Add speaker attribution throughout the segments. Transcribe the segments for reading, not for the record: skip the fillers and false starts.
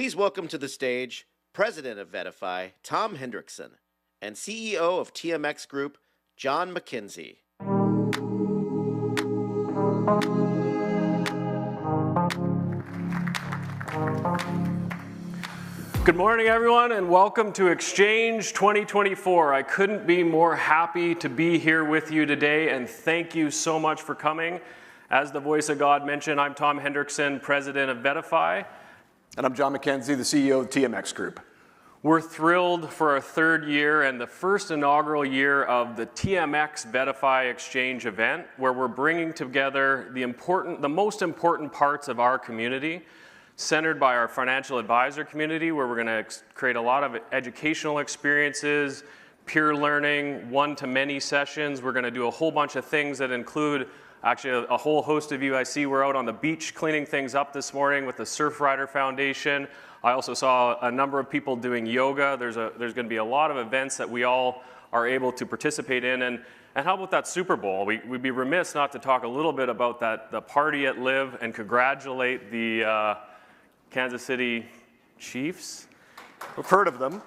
Speaker 1: Please welcome to the stage President of VettaFi, Tom Hendrickson, and CEO of TMX Group, John McKenzie.
Speaker 2: Good morning, everyone, and welcome to Exchange 2024. I couldn't be more happy to be here with you today, and thank you so much for coming. As the voice of God mentioned, I'm Tom Hendrickson, President of VettaFi.
Speaker 3: And I'm John McKenzie, the CEO of TMX Group.
Speaker 2: We're thrilled for our third year and the first inaugural year of the TMX VettaFi Exchange event, where we're bringing together the most important parts of our community, centered by our financial advisor community, where we're going to create a lot of educational experiences, peer learning, one-to-many sessions. We're going to do a whole bunch of things that include actually a whole host of you. I see we're out on the beach cleaning things up this morning with the Surfrider Foundation. I also saw a number of people doing yoga. There's going to be a lot of events that we all are able to participate in. And how about that Super Bowl? We'd be remiss not to talk a little bit about the party at Live and congratulate the Kansas City Chiefs.
Speaker 3: We've heard of them.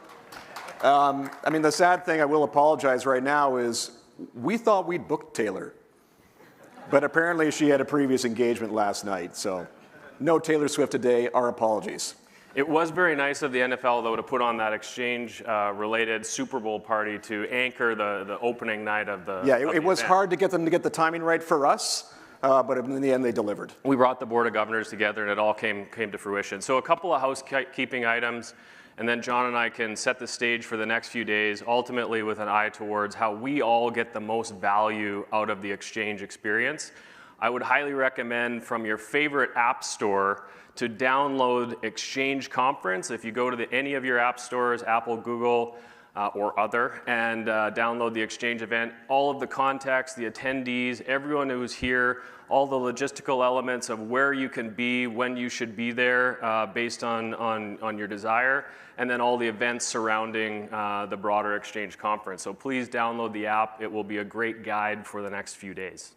Speaker 3: I mean, the sad thing, I will apologize right now, is we thought we'd booked Taylor. But apparently she had a previous engagement last night, so no Taylor Swift today, our apologies.
Speaker 2: It was very nice of the NFL, though, to put on that exchange-related Super Bowl party to anchor the opening night of the
Speaker 3: Yeah, it was
Speaker 2: event.
Speaker 3: hard to get them to get the timing right for us, but in the end they delivered.
Speaker 2: We brought the Board of Governors together and it all came to fruition. So a couple of housekeeping items, and then John and I can set the stage for the next few days, ultimately with an eye towards how we all get the most value out of the exchange experience. I would highly recommend from your favorite app store to download Exchange Conference. If you go to any of your app stores, Apple, Google, or other, and download the Exchange event, all of the context, the attendees, everyone who's here, all the logistical elements of where you can be, when you should be there based on your desire, and then all the events surrounding the broader Exchange Conference. So please download the app. It will be a great guide for the next few days.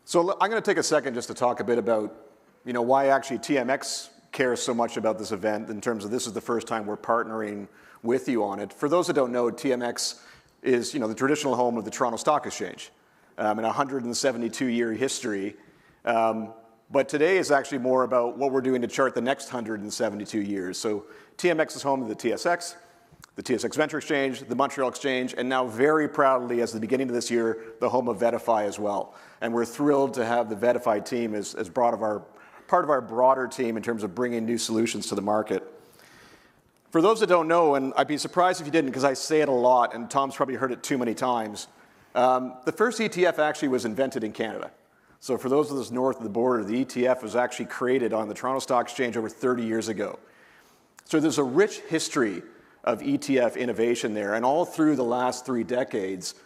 Speaker 3: So I'm going to take a second just to talk a bit about why actually TMX cares so much about this event in terms of this is the first time we're partnering with you on it. For those that don't know, TMX is the traditional home of the Toronto Stock Exchange in a 172-year history. But today is actually more about what we're doing to chart the next 172 years. So TMX is home to the TSX Venture Exchange, the Montreal Exchange, and now very proudly, as the beginning of this year, the home of VettaFi as well. And we're thrilled to have the VettaFi team as part of our broader team in terms of bringing new solutions to the market. For those that don't know, and I'd be surprised if you didn't because I say it a lot, and Tom's probably heard it too many times, the first ETF actually was invented in Canada. So for those of us north of the border, the ETF was actually created on the Toronto Stock Exchange over 30 years ago. So there's a rich history of ETF innovation there, and all through the last 3 decades,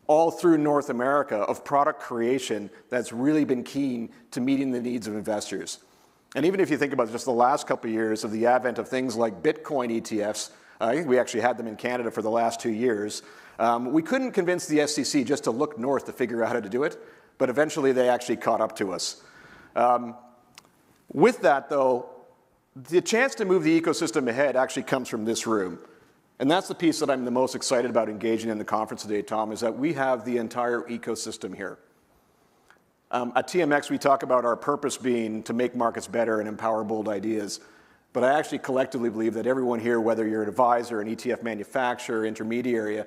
Speaker 3: all through North America, of product creation that's really been keen to meeting the needs of investors. And even if you think about just the last couple of years of the advent of things like Bitcoin ETFs, I think we actually had them in Canada for the last 2 years, we couldn't convince the SEC just to look north to figure out how to do it, but eventually they actually caught up to us. With that, though, the chance to move the ecosystem ahead actually comes from this room. And that's the piece that I'm the most excited about engaging in the conference today, Tom, is that we have the entire ecosystem here. At TMX, we talk about our purpose being to make markets better and empower bold ideas. But I actually collectively believe that everyone here, whether you're an advisor, an ETF manufacturer, intermediary,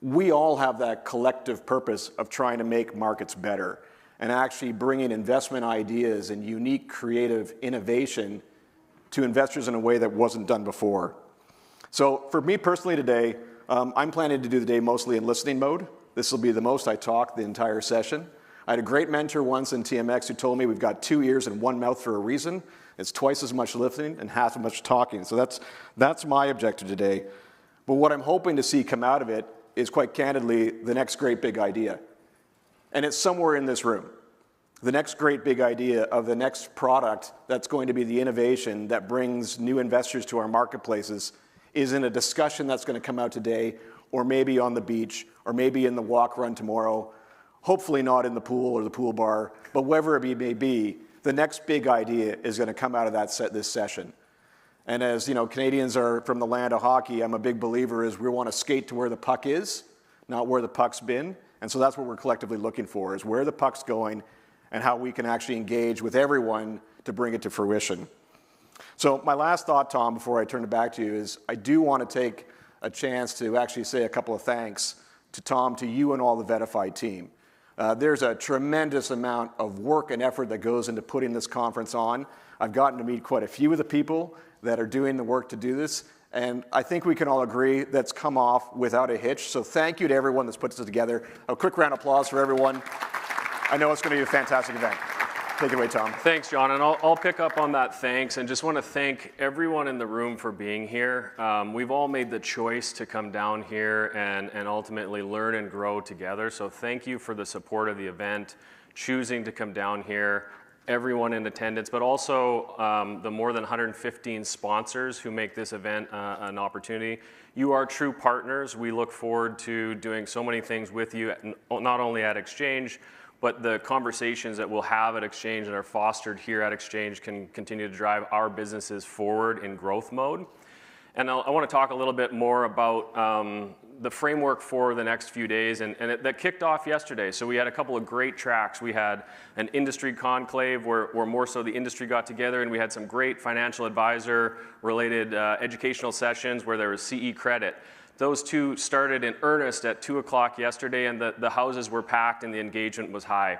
Speaker 3: we all have that collective purpose of trying to make markets better and actually bringing investment ideas and unique creative innovation to investors in a way that wasn't done before. So for me personally today, I'm planning to do the day mostly in listening mode. This will be the most I talk the entire session. I had a great mentor once in TMX who told me we've got 2 ears and 1 mouth for a reason. It's twice as much listening and half as much talking. So that's my objective today. But what I'm hoping to see come out of it is, quite candidly, the next great big idea. And it's somewhere in this room. The next great big idea of the next product that's going to be the innovation that brings new investors to our marketplaces is in a discussion that's going to come out today, or maybe on the beach, or maybe in the walk run tomorrow. Hopefully not in the pool or the pool bar, but wherever it may be, the next big idea is going to come out of this session. And as you know, Canadians are from the land of hockey, I'm a big believer is we want to skate to where the puck is, not where the puck's been. And so that's what we're collectively looking for, is where the puck's going and how we can actually engage with everyone to bring it to fruition. So my last thought, Tom, before I turn it back to you, is I do want to take a chance to actually say a couple of thanks to Tom, to you and all the VettaFi team. There's a tremendous amount of work and effort that goes into putting this conference on. I've gotten to meet quite a few of the people that are doing the work to do this, and I think we can all agree that's come off without a hitch. So thank you to everyone that's put this together. A quick round of applause for everyone. I know it's going to be a fantastic event. Take it away, Tom.
Speaker 2: Thanks, John, and I'll pick up on that thanks, and just want to thank everyone in the room for being here. We've all made the choice to come down here and ultimately learn and grow together, so thank you for the support of the event, choosing to come down here, everyone in attendance, but also the more than 115 sponsors who make this event an opportunity. You are true partners. We look forward to doing so many things with you, not only at Exchange, but the conversations that we'll have at Exchange and are fostered here at Exchange can continue to drive our businesses forward in growth mode. And I want to talk a little bit more about the framework for the next few days, and that kicked off yesterday. So we had a couple of great tracks. We had an industry conclave where more so the industry got together, and we had some great financial advisor related educational sessions where there was CE credit. Those two started in earnest at 2 o'clock yesterday, and the houses were packed and the engagement was high.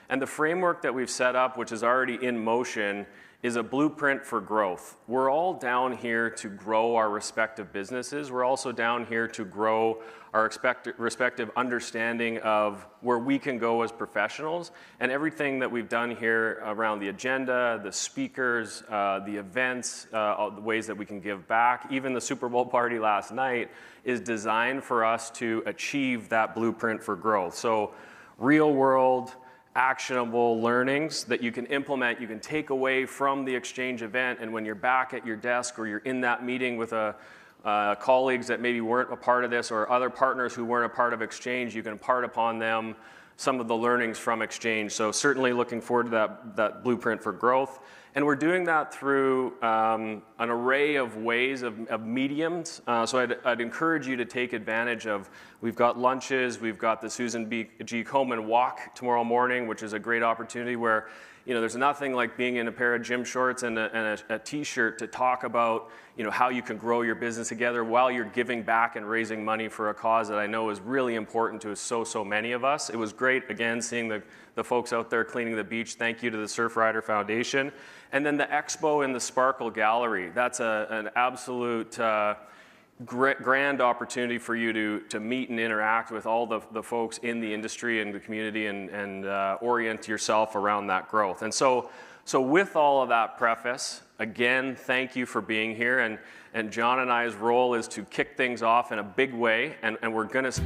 Speaker 2: And the framework that we've set up, which is already in motion, is a blueprint for growth. We're all down here to grow our respective businesses. We're also down here to grow our respective understanding of where we can go as professionals. And everything that we've done here around the agenda, the speakers, the events, the ways that we can give back, even the Super Bowl party last night, is designed for us to achieve that blueprint for growth. So real world, actionable learnings that you can implement, you can take away from the Exchange event, and when you're back at your desk or you're in that meeting with colleagues that maybe weren't a part of this or other partners who weren't a part of Exchange, you can impart upon them some of the learnings from Exchange. So certainly looking forward to that blueprint for growth. And we're doing that through an array of ways, of mediums. So I'd encourage you to take advantage of, we've got lunches, we've got the Susan G. Komen walk tomorrow morning, which is a great opportunity where, you know, there's nothing like being in a pair of gym shorts and a t-shirt to talk about, you know, how you can grow your business together while you're giving back and raising money for a cause that I know is really important to so many of us. It was great, again, seeing the folks out there cleaning the beach. Thank you to the Surfrider Foundation. And then the expo in the Sparkle Gallery. That's an absolute grand opportunity for you to meet and interact with all the folks in the industry and the community and orient yourself around that growth. And so with all of that preface, again, thank you for being here. And John and I's role is to kick things off in a big way, and we're going to...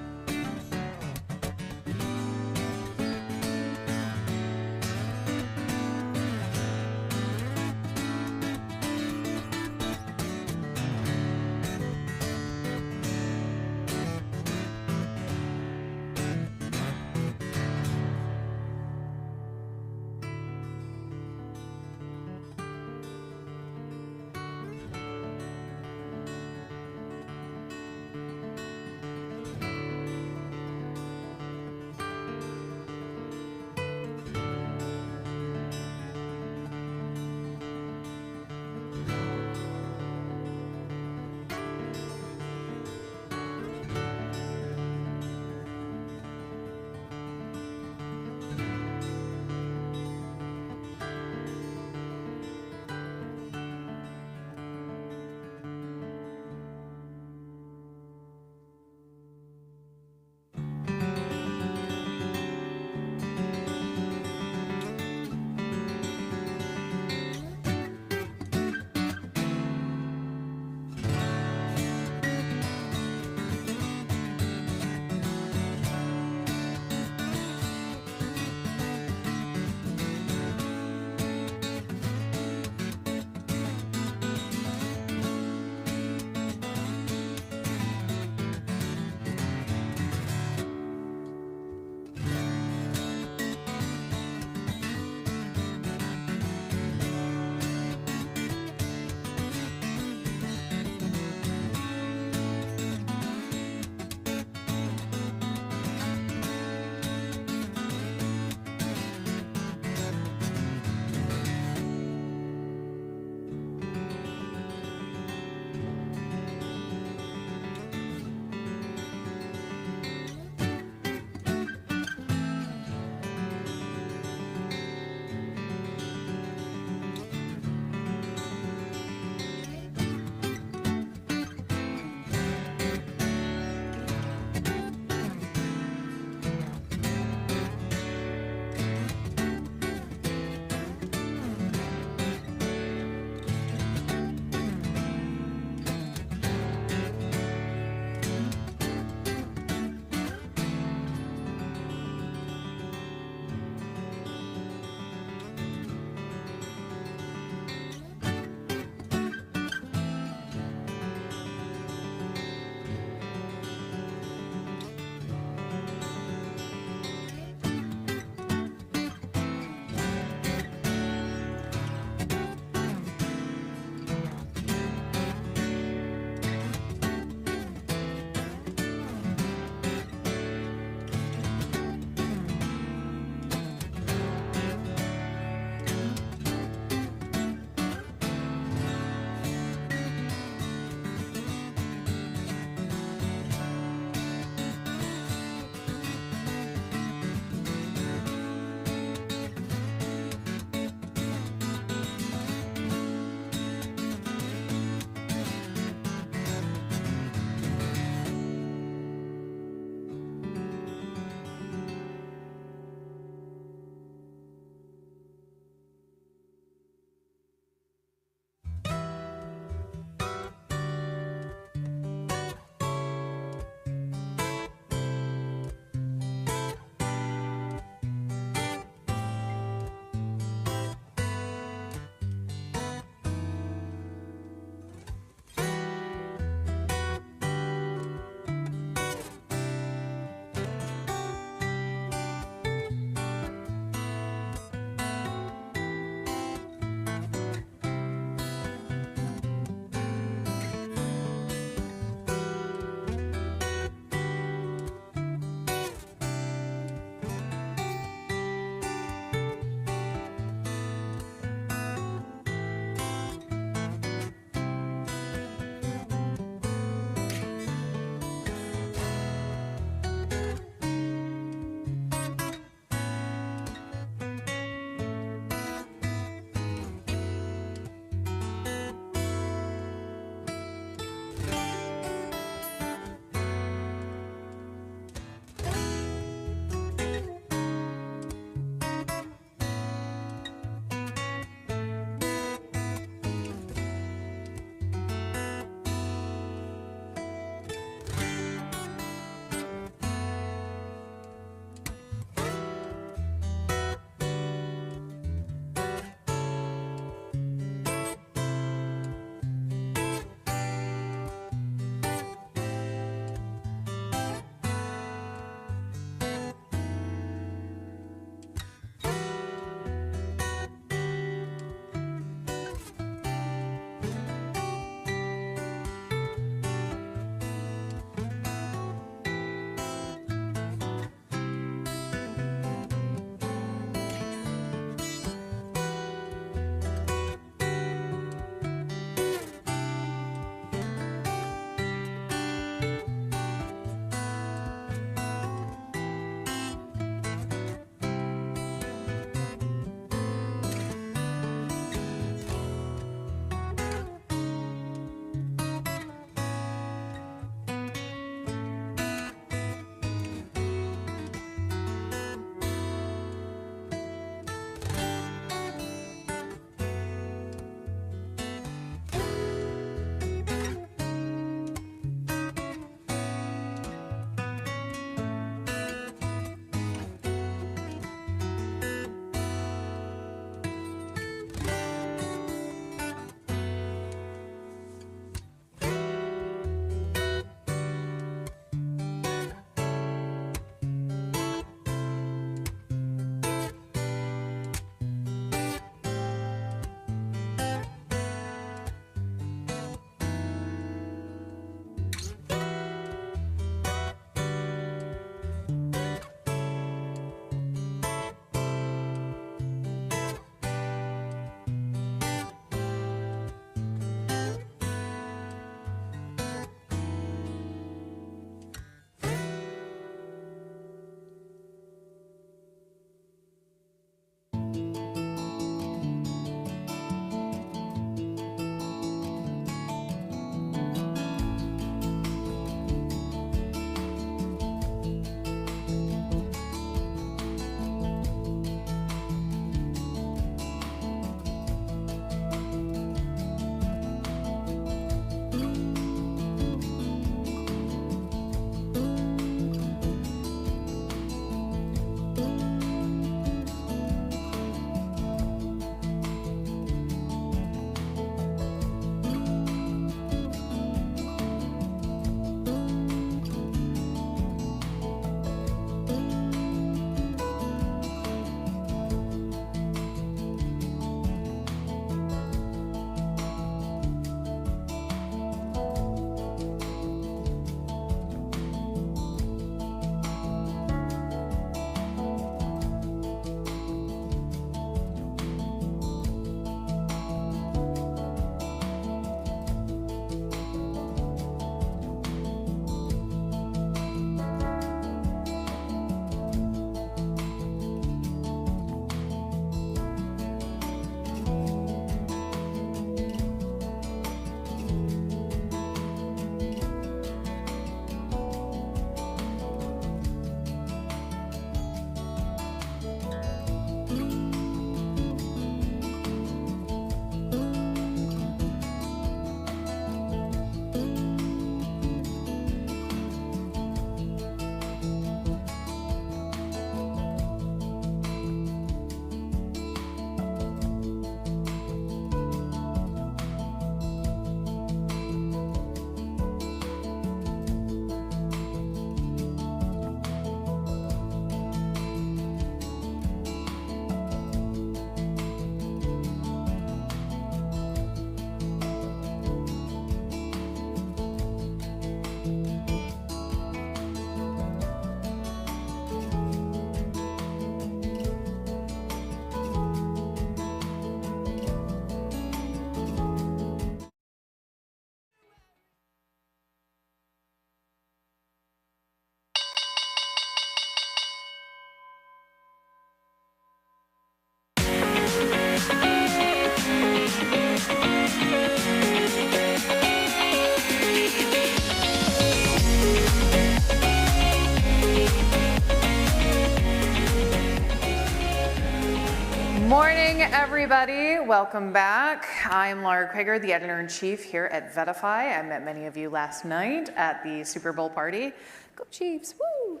Speaker 4: Morning, everybody. Welcome back. I'm Laura Krager, the editor-in-chief here at VettaFi. I met many of you last night at the Super Bowl party. Go Chiefs, woo!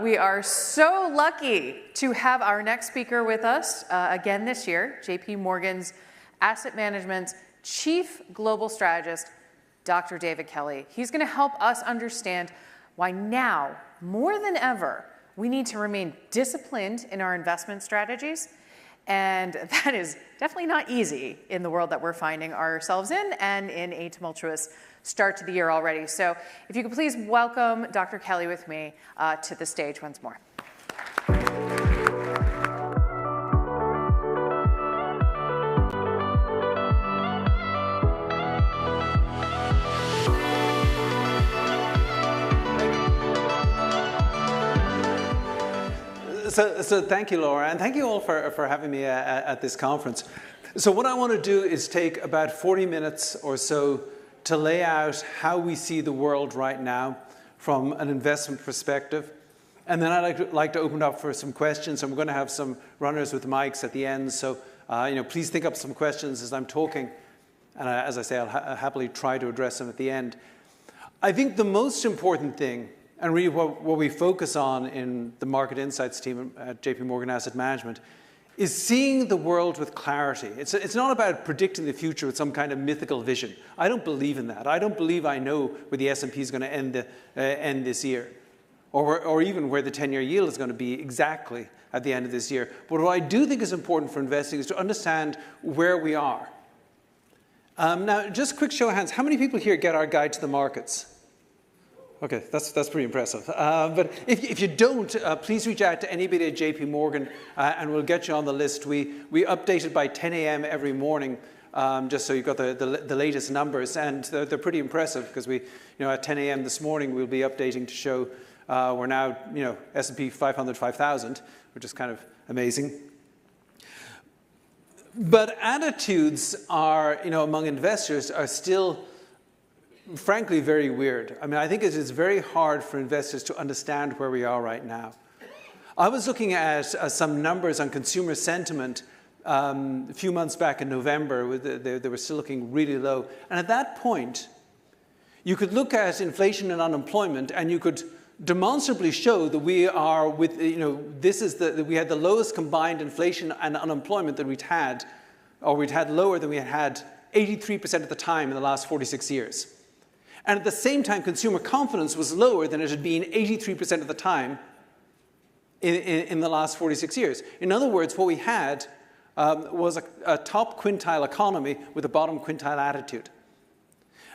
Speaker 4: We are so lucky to have our next speaker with us again this year, JP Morgan's Asset Management's Chief Global Strategist, Dr. David Kelly. He's going to help us understand why now, more than ever, we need to remain disciplined in our investment strategies. And that is definitely not easy in the world that we're finding ourselves in and in a tumultuous start to the year already. So if you could please welcome Dr. Kelly with me to the stage once more.
Speaker 5: So thank you, Laura, and thank you all for having me at this conference. So what I want to do is take about 40 minutes or so to lay out how we see the world right now from an investment perspective. And then I'd like to open up for some questions. And we're going to have some runners with mics at the end. So please think up some questions as I'm talking. And as I say, I'll happily try to address them at the end. I think the most important thing, and really what we focus on in the Market Insights team at JP Morgan Asset Management, is seeing the world with clarity. It's not about predicting the future with some kind of mythical vision. I don't believe in that. I don't believe I know where the S&P is going to end this year, or even where the 10-year yield is going to be exactly at the end of this year. But what I do think is important for investing is to understand where we are. Now, just a quick show of hands. How many people here get our guide to the markets? Okay, that's pretty impressive. But if you don't, please reach out to anybody at JP Morgan and we'll get you on the list. We update it by 10 a.m. every morning, just so you've got the latest numbers. And they're pretty impressive because at 10 a.m. this morning, we'll be updating to show we're now, S&P 500, 5,000, which is kind of amazing. But attitudes are, among investors are still frankly very weird. I mean, I think it is very hard for investors to understand where we are right now. I was looking at some numbers on consumer sentiment a few months back in November. They were still looking really low. And at that point, you could look at inflation and unemployment and you could demonstrably show that we are with, we had the lowest combined inflation and unemployment that we'd had lower than we had 83% of the time in the last 46 years. And at the same time, consumer confidence was lower than it had been 83% of the time in the last 46 years. In other words, what we had was a top quintile economy with a bottom quintile attitude.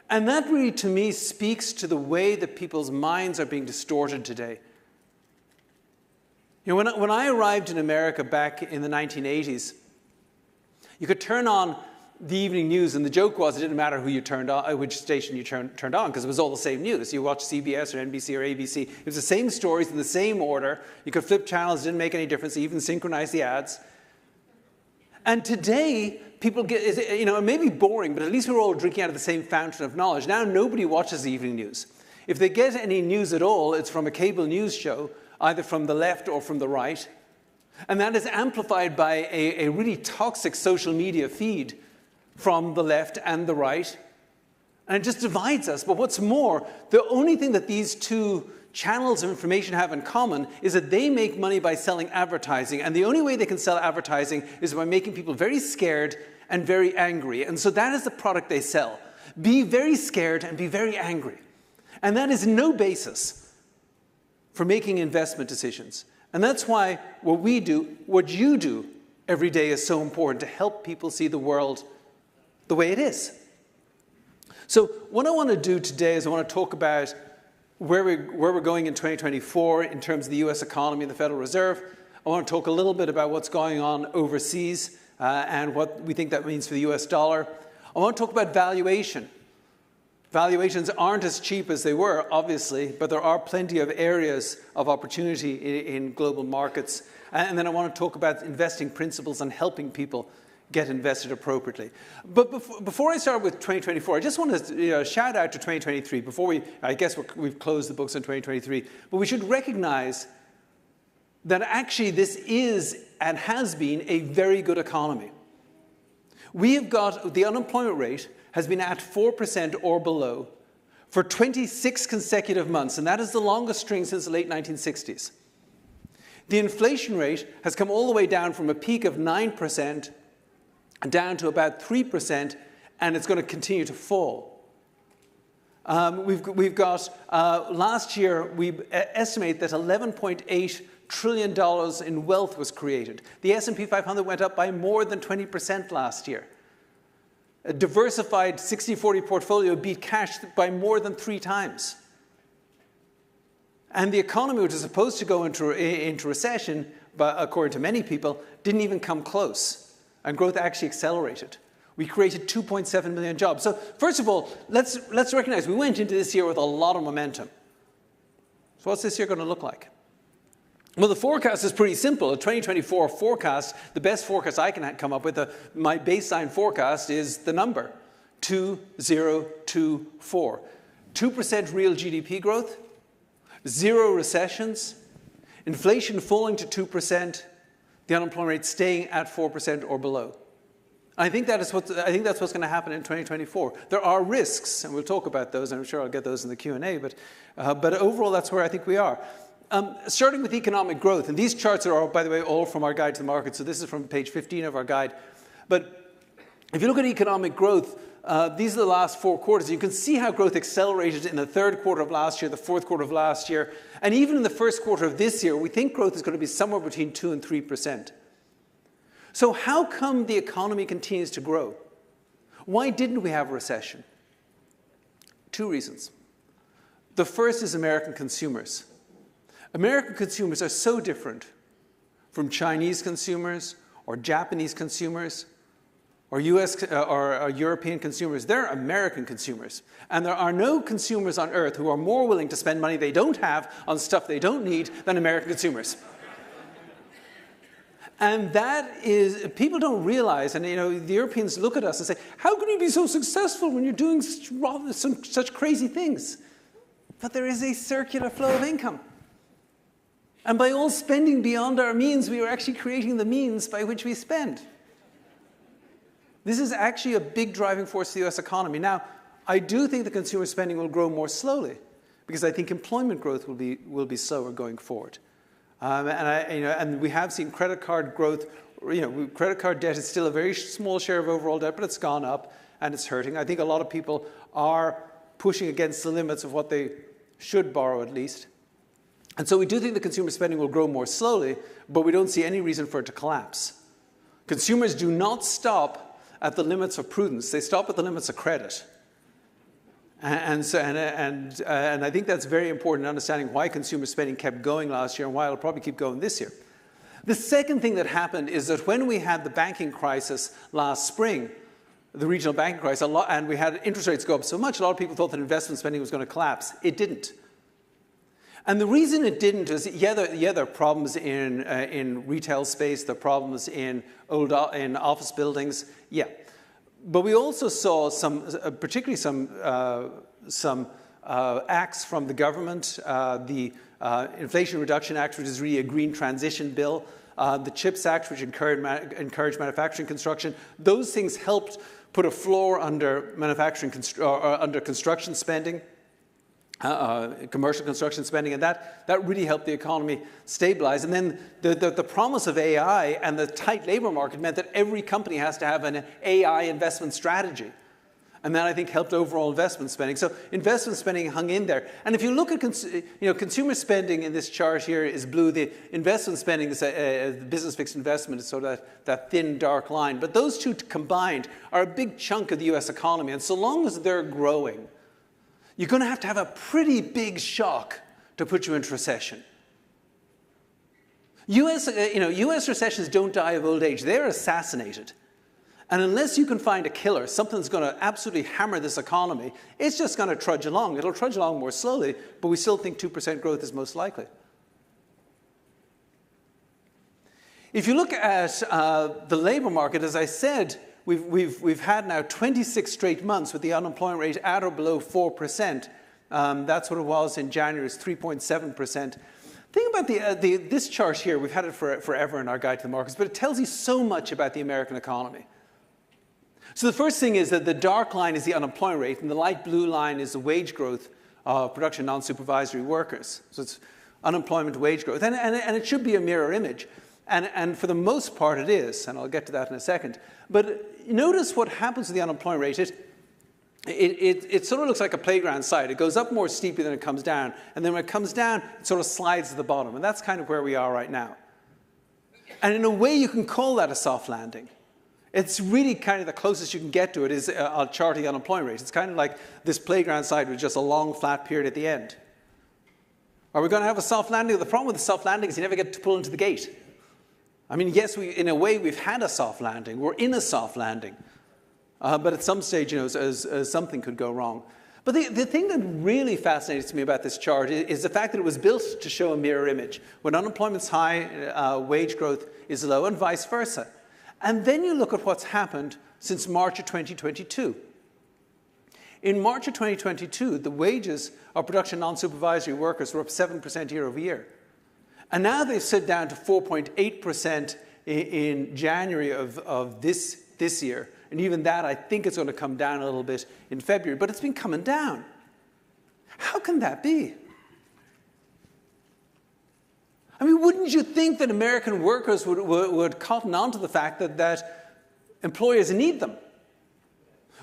Speaker 5: And that really, to me, speaks to the way that people's minds are being distorted today. When I arrived in America back in the 1980s, you could turn on the evening news, and the joke was it didn't matter who you turned on, which station you turned on, because it was all the same news. You watched CBS or NBC or ABC. It was the same stories in the same order. You could flip channels, it didn't make any difference. You even synchronized the ads. And today, people get, it may be boring, but at least we're all drinking out of the same fountain of knowledge. Now nobody watches the evening news. If they get any news at all, it's from a cable news show, either from the left or from the right. And that is amplified by a really toxic social media feed from the left and the right, and it just divides us. But what's more, the only thing that these two channels of information have in common is that they make money by selling advertising, and the only way they can sell advertising is by making people very scared and very angry. And so that is the product they sell. Be very scared and be very angry. And that is no basis for making investment decisions. And that's why what we do, what you do every day is so important, to help people see the world the way it is. So what I want to do today is I want to talk about where we're going in 2024 in terms of the US economy and the Federal Reserve. I want to talk a little bit about what's going on overseas and what we think that means for the US dollar. I want to talk about valuation. Valuations aren't as cheap as they were, obviously, but there are plenty of areas of opportunity in global markets. And then I want to talk about investing principles and helping people get invested appropriately. But before I start with 2024, I just want to shout out to 2023. I guess we've closed the books on 2023, but we should recognize that actually this is and has been a very good economy. We have got, the unemployment rate has been at 4% or below for 26 consecutive months, and that is the longest string since the late 1960s. The inflation rate has come all the way down from a peak of 9% down to about 3%, and it's going to continue to fall. We've got, last year, we estimate that $11.8 trillion in wealth was created. The S&P 500 went up by more than 20% last year. A diversified 60-40 portfolio beat cash by more than 3 times. And the economy, which is supposed to go into recession, but according to many people, didn't even come close. And growth actually accelerated. We created 2.7 million jobs. So first of all, let's recognize we went into this year with a lot of momentum. So what's this year going to look like? Well, the forecast is pretty simple. A 2024 forecast, the best forecast I can come up with, my baseline forecast is the number, 2024. 2% real GDP growth, 0 recessions, inflation falling to 2%, the unemployment rate staying at 4% or below. I think that's what's going to happen in 2024. There are risks, and we'll talk about those, and I'm sure I'll get those in the Q&A, but overall that's where I think we are. Starting with economic growth, and these charts are, by the way, all from our Guide to the Market, so this is from page 15 of our guide. But if you look at economic growth, these are the last 4 quarters. You can see how growth accelerated in the 3rd quarter of last year, the 4th quarter of last year, and even in the 1st quarter of this year, we think growth is going to be somewhere between 2 and 3%. So how come the economy continues to grow? Why didn't we have a recession? 2 reasons. The first is American consumers. American consumers are so different from Chinese consumers or Japanese consumers or US or European consumers. They're American consumers. And there are no consumers on earth who are more willing to spend money they don't have on stuff they don't need than American consumers. And that is, people don't realize, and the Europeans look at us and say, how can you be so successful when you're doing such crazy things? But there is a circular flow of income. And by all spending beyond our means, we are actually creating the means by which we spend. This is actually a big driving force of the US economy. Now, I do think the consumer spending will grow more slowly, because I think employment growth will be slower going forward. And we have seen credit card growth. Credit card debt is still a very small share of overall debt, but it's gone up and it's hurting. I think a lot of people are pushing against the limits of what they should borrow at least. And so we do think the consumer spending will grow more slowly, but we don't see any reason for it to collapse. Consumers do not stop at the limits of prudence. They stop at the limits of credit. And I think that's very important in understanding why consumer spending kept going last year and why it'll probably keep going this year. The second thing that happened is that when we had the banking crisis last spring, the regional banking crisis, and we had interest rates go up so much, a lot of people thought that investment spending was going to collapse. It didn't. And the reason it didn't is, there are problems in retail space, there are problems in office buildings, yeah. But we also saw particularly some acts from the government, the Inflation Reduction Act, which is really a green transition bill, the CHIPS Act, which encouraged manufacturing construction. Those things helped put a floor under under construction spending. Commercial construction spending, and that really helped the economy stabilize. And then the promise of AI and the tight labor market meant that every company has to have an AI investment strategy. And that, I think, helped overall investment spending. So investment spending hung in there. And if you look at consumer spending in this chart here is blue. The investment spending, the business fixed investment, is sort of that thin, dark line. But those two combined are a big chunk of the US economy. And so long as they're growing, you're going to have a pretty big shock to put you into recession. US recessions don't die of old age. They're assassinated. And unless you can find a killer, something that's going to absolutely hammer this economy, it's just going to trudge along. It'll trudge along more slowly, but we still think 2% growth is most likely. If you look at the labor market, as I said, we've had now 26 straight months with the unemployment rate at or below 4%. That's what it was in January, it's 3.7%. The thing about this chart here, we've had it forever in our guide to the markets, but it tells you so much about the American economy. So the first thing is that the dark line is the unemployment rate, and the light blue line is the wage growth of production non-supervisory workers. So it's unemployment, wage growth, and it should be a mirror image. And for the most part it is, and I'll get to that in a second. But notice what happens to the unemployment rate. It sort of looks like a playground side. It goes up more steeply than it comes down. And then when it comes down, it sort of slides to the bottom. And that's kind of where we are right now. And in a way, you can call that a soft landing. It's really kind of the closest you can get to it is a chart of the unemployment rate. It's kind of like this playground side with just a long, flat period at the end. Are we going to have a soft landing? The problem with the soft landing is you never get to pull into the gate. I mean, yes, in a way, we've had a soft landing. We're in a soft landing. But at some stage, something could go wrong. But the thing that really fascinates me about this chart is the fact that it was built to show a mirror image. When unemployment's high, wage growth is low, and vice versa. And then you look at what's happened since March of 2022. In March of 2022, the wages of production non-supervisory workers were up 7% year over year. And now they've slid down to 4.8% in January of this year. And even that, I think it's going to come down a little bit in February. But it's been coming down. How can that be? I mean, wouldn't you think that American workers would cotton on to the fact that employers need them?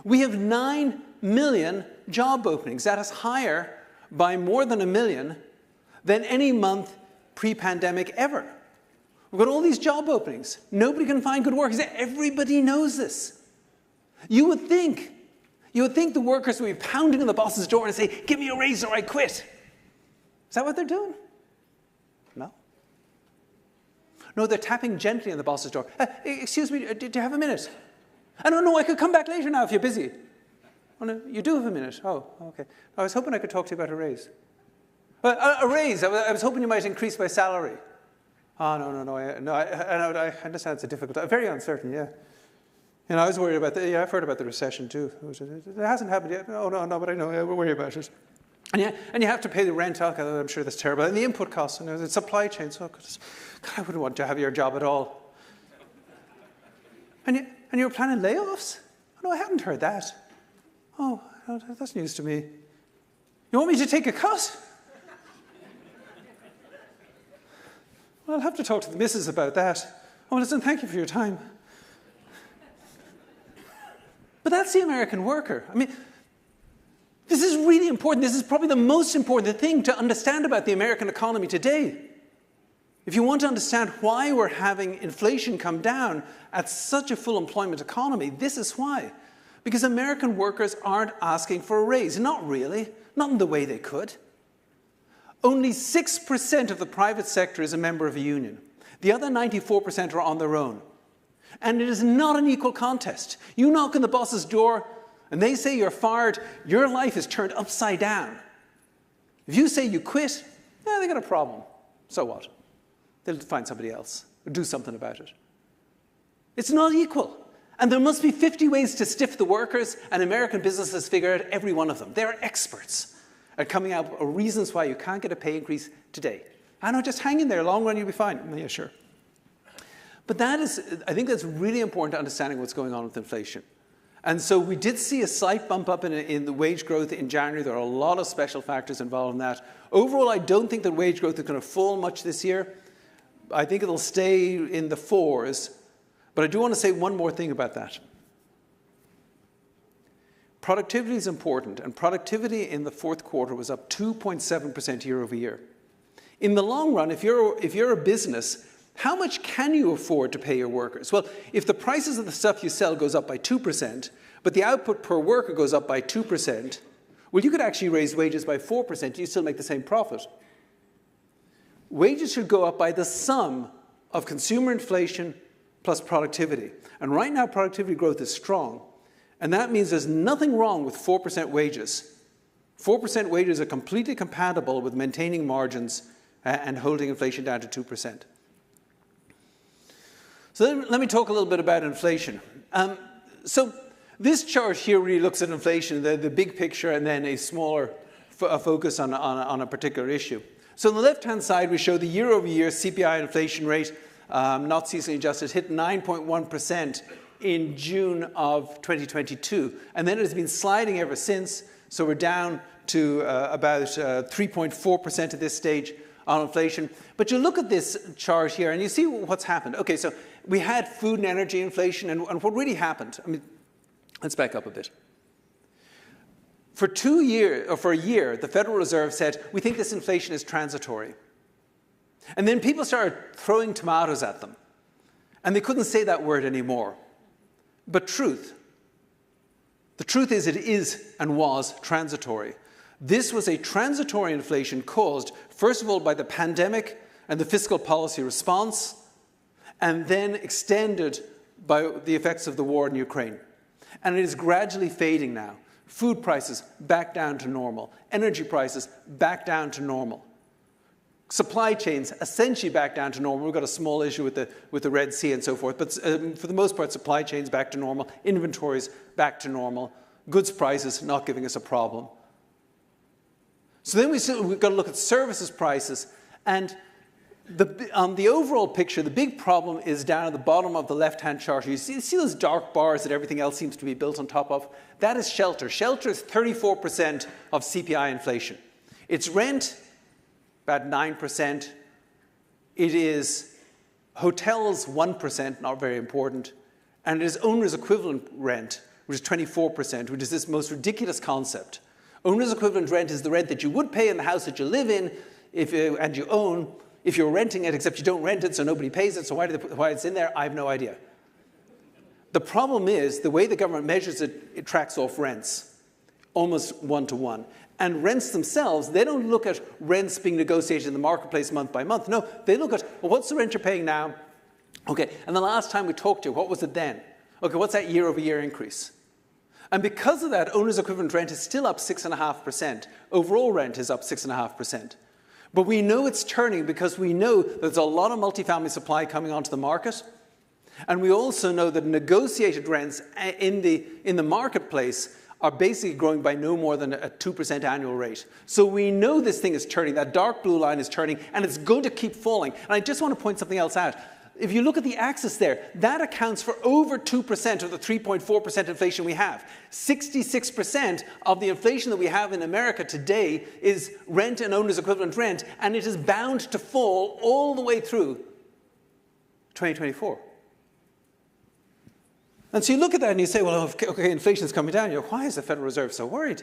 Speaker 5: We have 9 million job openings. That is higher by more than 1 million than any month pre-pandemic ever. We've got all these job openings. Nobody can find good workers. Everybody knows this. You would think the workers would be pounding on the boss's door and say, give me a raise or I quit. Is that what they're doing? No. No, they're tapping gently on the boss's door. Excuse me, do you have a minute? No, I could come back later now if you're busy. Oh, no, you do have a minute. Oh, okay. I was hoping I could talk to you about a raise. A raise. I was hoping you might increase my salary. Oh, no. I understand it's a difficult, very uncertain, yeah. I was worried about that. Yeah, I've heard about the recession too. It hasn't happened yet. Oh, no, but I know. Yeah, we're worried about it. And you have to pay the rent. I'm sure that's terrible. And the input costs, and the supply chain. So God, I wouldn't want to have your job at all. And you're planning layoffs? Oh, no, I hadn't heard that. Oh, that's news to me. You want me to take a cut? Well, I'll have to talk to the missus about that. Oh, listen, thank you for your time. But that's the American worker. I mean, this is really important. This is probably the most important thing to understand about the American economy today. If you want to understand why we're having inflation come down at such a full employment economy, this is why. Because American workers aren't asking for a raise. Not really. Not in the way they could. Only 6% of the private sector is a member of a union. The other 94% are on their own. And it is not an equal contest. You knock on the boss's door and they say you're fired, your life is turned upside down. If you say you quit, they got a problem. So what? They'll find somebody else or do something about it. It's not equal. And there must be 50 ways to stiff the workers, and American businesses figure out every one of them. They're experts at coming out with reasons why you can't get a pay increase today. I know, just hang in there. Long run, you'll be fine. Yeah, sure. But I think that's really important to understanding what's going on with inflation. And so we did see a slight bump up in the wage growth in January. There are a lot of special factors involved in that. Overall, I don't think that wage growth is going to fall much this year. I think it'll stay in the 4s. But I do want to say one more thing about that. Productivity is important, and productivity in the fourth quarter was up 2.7% year over year. In the long run, if you're a business, how much can you afford to pay your workers? Well, if the prices of the stuff you sell goes up by 2%, but the output per worker goes up by 2%, well, you could actually raise wages by 4%, and you still make the same profit. Wages should go up by the sum of consumer inflation plus productivity. And right now, productivity growth is strong. And that means there's nothing wrong with 4% wages. 4% wages are completely compatible with maintaining margins and holding inflation down to 2%. So let me talk a little bit about inflation. So this chart here really looks at inflation, the big picture, and then a smaller focus on a particular issue. So on the left-hand side, we show the year-over-year CPI inflation rate, not seasonally adjusted, hit 9.1% in June of 2022. And then it has been sliding ever since. So we're down to about 3.4% at this stage on inflation. But you look at this chart here and you see what's happened. Okay, so we had food and energy inflation, and what really happened, I mean, let's back up a bit. For a year, the Federal Reserve said, we think this inflation is transitory. And then people started throwing tomatoes at them. And they couldn't say that word anymore. But the truth is it is and was transitory. This was a transitory inflation caused, first of all, by the pandemic and the fiscal policy response, and then extended by the effects of the war in Ukraine. And it is gradually fading now. Food prices back down to normal. Energy prices back down to normal. Supply chains essentially back down to normal. We've got a small issue with the Red Sea and so forth, but for the most part, supply chains back to normal, inventories back to normal, goods prices not giving us a problem. So then we've got to look at services prices, and the overall picture, the big problem is down at the bottom of the left-hand chart. You see those dark bars that everything else seems to be built on top of? That is shelter. Shelter is 34% of CPI inflation. It's rent, about 9%. It is hotels, 1%, not very important. And it is owner's equivalent rent, which is 24%, which is this most ridiculous concept. Owner's equivalent rent is the rent that you would pay in the house that you live in and you own if you're renting it, except you don't rent it, so nobody pays it. So why it's in there, I have no idea. The problem is the way the government measures it, it tracks off rents, almost one-to-one. And rents themselves, they don't look at rents being negotiated in the marketplace month by month. No, they look at, well, what's the rent you're paying now? Okay, and the last time we talked to you, what was it then? Okay, what's that year-over-year increase? And because of that, owner's equivalent rent is still up 6.5%. Overall rent is up 6.5%. But we know it's turning because we know there's a lot of multifamily supply coming onto the market. And we also know that negotiated rents in the marketplace are basically growing by no more than a 2% annual rate. So we know this thing is turning. That dark blue line is turning, and it's going to keep falling. And I just want to point something else out. If you look at the axis there, that accounts for over 2% of the 3.4% inflation we have. 66% of the inflation that we have in America today is rent and owner's equivalent rent, and it is bound to fall all the way through 2024. And so you look at that and you say, well, okay, inflation is coming down. You go, why is the Federal Reserve so worried?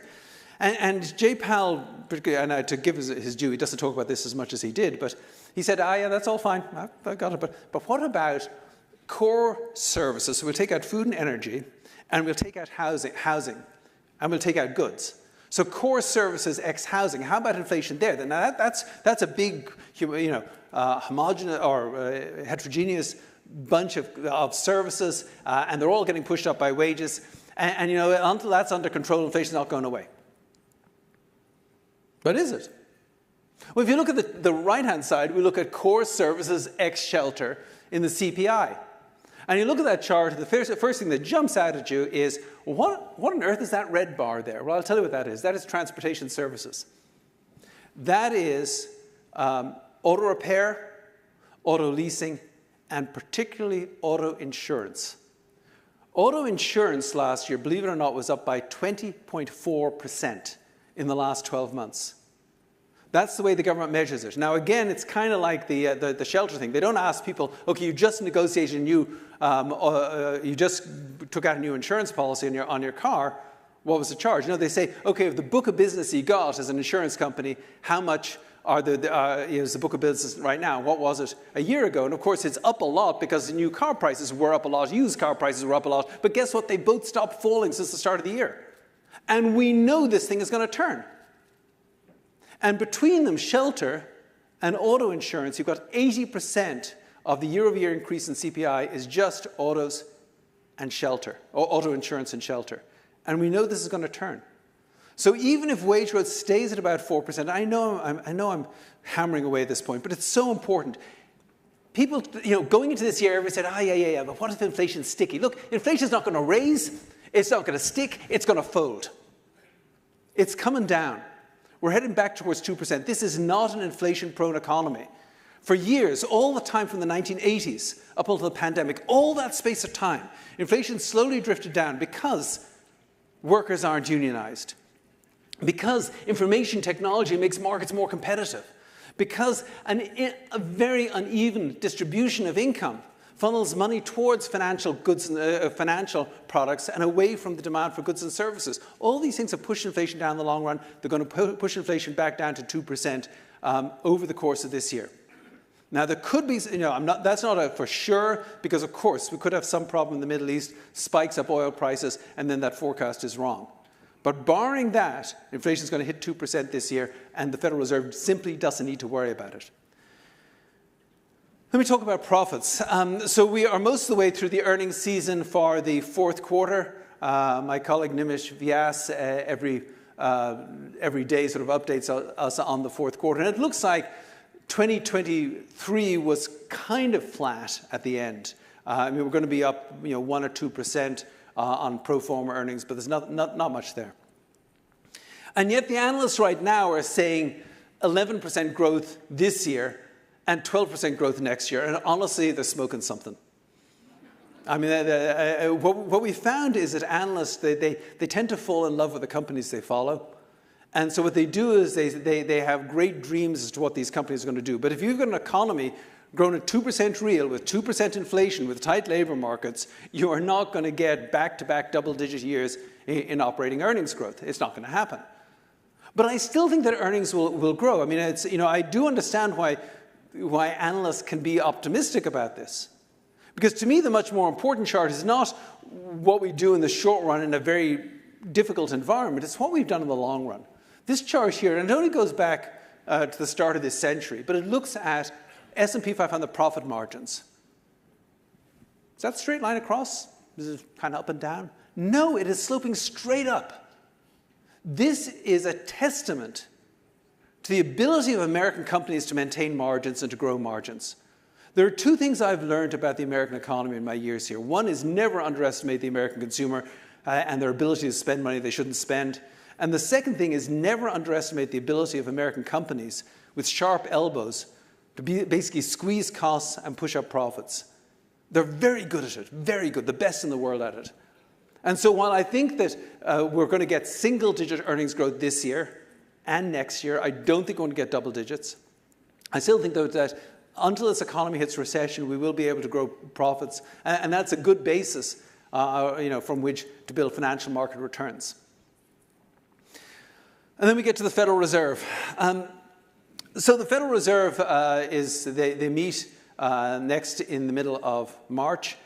Speaker 5: And Jay Powell, and to give his due, he doesn't talk about this as much as he did, but he said, yeah, that's all fine. I got it. But what about core services? So we'll take out food and energy, and we'll take out housing, and we'll take out goods. So core services ex housing. How about inflation there? Now that's a big, homogeneous or heterogeneous bunch of services, and they're all getting pushed up by wages. And until that's under control, inflation's not going away. But is it? Well, if you look at the right-hand side, we look at core services ex-shelter in the CPI. And you look at that chart, the first thing that jumps out at you is, what on earth is that red bar there? Well, I'll tell you what that is. That is transportation services. That is auto repair, auto leasing, and particularly auto insurance. Auto insurance last year, believe it or not, was up by 20.4% in the last 12 months. That's the way the government measures it. Now, again, it's kind of like the shelter thing. They don't ask people, okay, you just negotiated you just took out a new insurance policy on your car. What was the charge? They say, okay, if the book of business you got as an insurance company, how much is the book of business right now? What was it a year ago? And of course, it's up a lot because the new car prices were up a lot, used car prices were up a lot. But guess what? They both stopped falling since the start of the year. And we know this thing is going to turn. And between them, shelter and auto insurance, you've got 80% of the year-over-year increase in CPI is just autos and shelter, or auto insurance and shelter. And we know this is going to turn. So even if wage growth stays at about 4%, I know I'm hammering away at this point, but it's so important. People, going into this year, everybody said, yeah, but what if inflation's sticky? Look, inflation's not going to raise, it's not going to stick, it's going to fold. It's coming down. We're heading back towards 2%. This is not an inflation-prone economy. For years, all the time from the 1980s up until the pandemic, all that space of time, inflation slowly drifted down because workers aren't unionized, because information technology makes markets more competitive, because a very uneven distribution of income funnels money towards financial goods and financial products and away from the demand for goods and services. All these things have pushed inflation down in the long run. They're going to push inflation back down to 2% over the course of this year. Now, there could be, that's not a for sure, because of course we could have some problem in the Middle East, spikes up oil prices, and then that forecast is wrong. But barring that, inflation is going to hit 2% this year, and the Federal Reserve simply doesn't need to worry about it. Let me talk about profits. So we are most of the way through the earnings season for the fourth quarter. My colleague Nimish Vyas every day sort of updates us on the fourth quarter. And it looks like 2023 was kind of flat at the end. I mean, we're going to be up 1 or 2% on pro forma earnings, but there's not much there. And yet the analysts right now are saying 11% growth this year and 12% growth next year. And honestly, they're smoking something. I mean, what we found is that analysts, they tend to fall in love with the companies they follow. And so what they do is they have great dreams as to what these companies are going to do. But if you've got an economy grown at 2% real, with 2% inflation, with tight labor markets, you are not going to get back-to-back double-digit years in operating earnings growth. It's not going to happen. But I still think that earnings will grow. I mean, I do understand why analysts can be optimistic about this. Because to me, the much more important chart is not what we do in the short run in a very difficult environment. It's what we've done in the long run. This chart here, and it only goes back to the start of this century, but it looks at S&P 500 profit margins. Is that straight line across? Is it kind of up and down? No, it is sloping straight up. This is a testament to the ability of American companies to maintain margins and to grow margins. There are two things I've learned about the American economy in my years here. One is never underestimate the American consumer and their ability to spend money they shouldn't spend. And the second thing is never underestimate the ability of American companies with sharp elbows to basically squeeze costs and push up profits. They're very good at it, very good, the best in the world at it. And so while I think that we're going to get single-digit earnings growth this year and next year, I don't think we're going to get double digits. I still think, though, that until this economy hits recession, we will be able to grow profits. And that's a good basis from which to build financial market returns. And then we get to the Federal Reserve. So the Federal Reserve they meet next in the middle of March.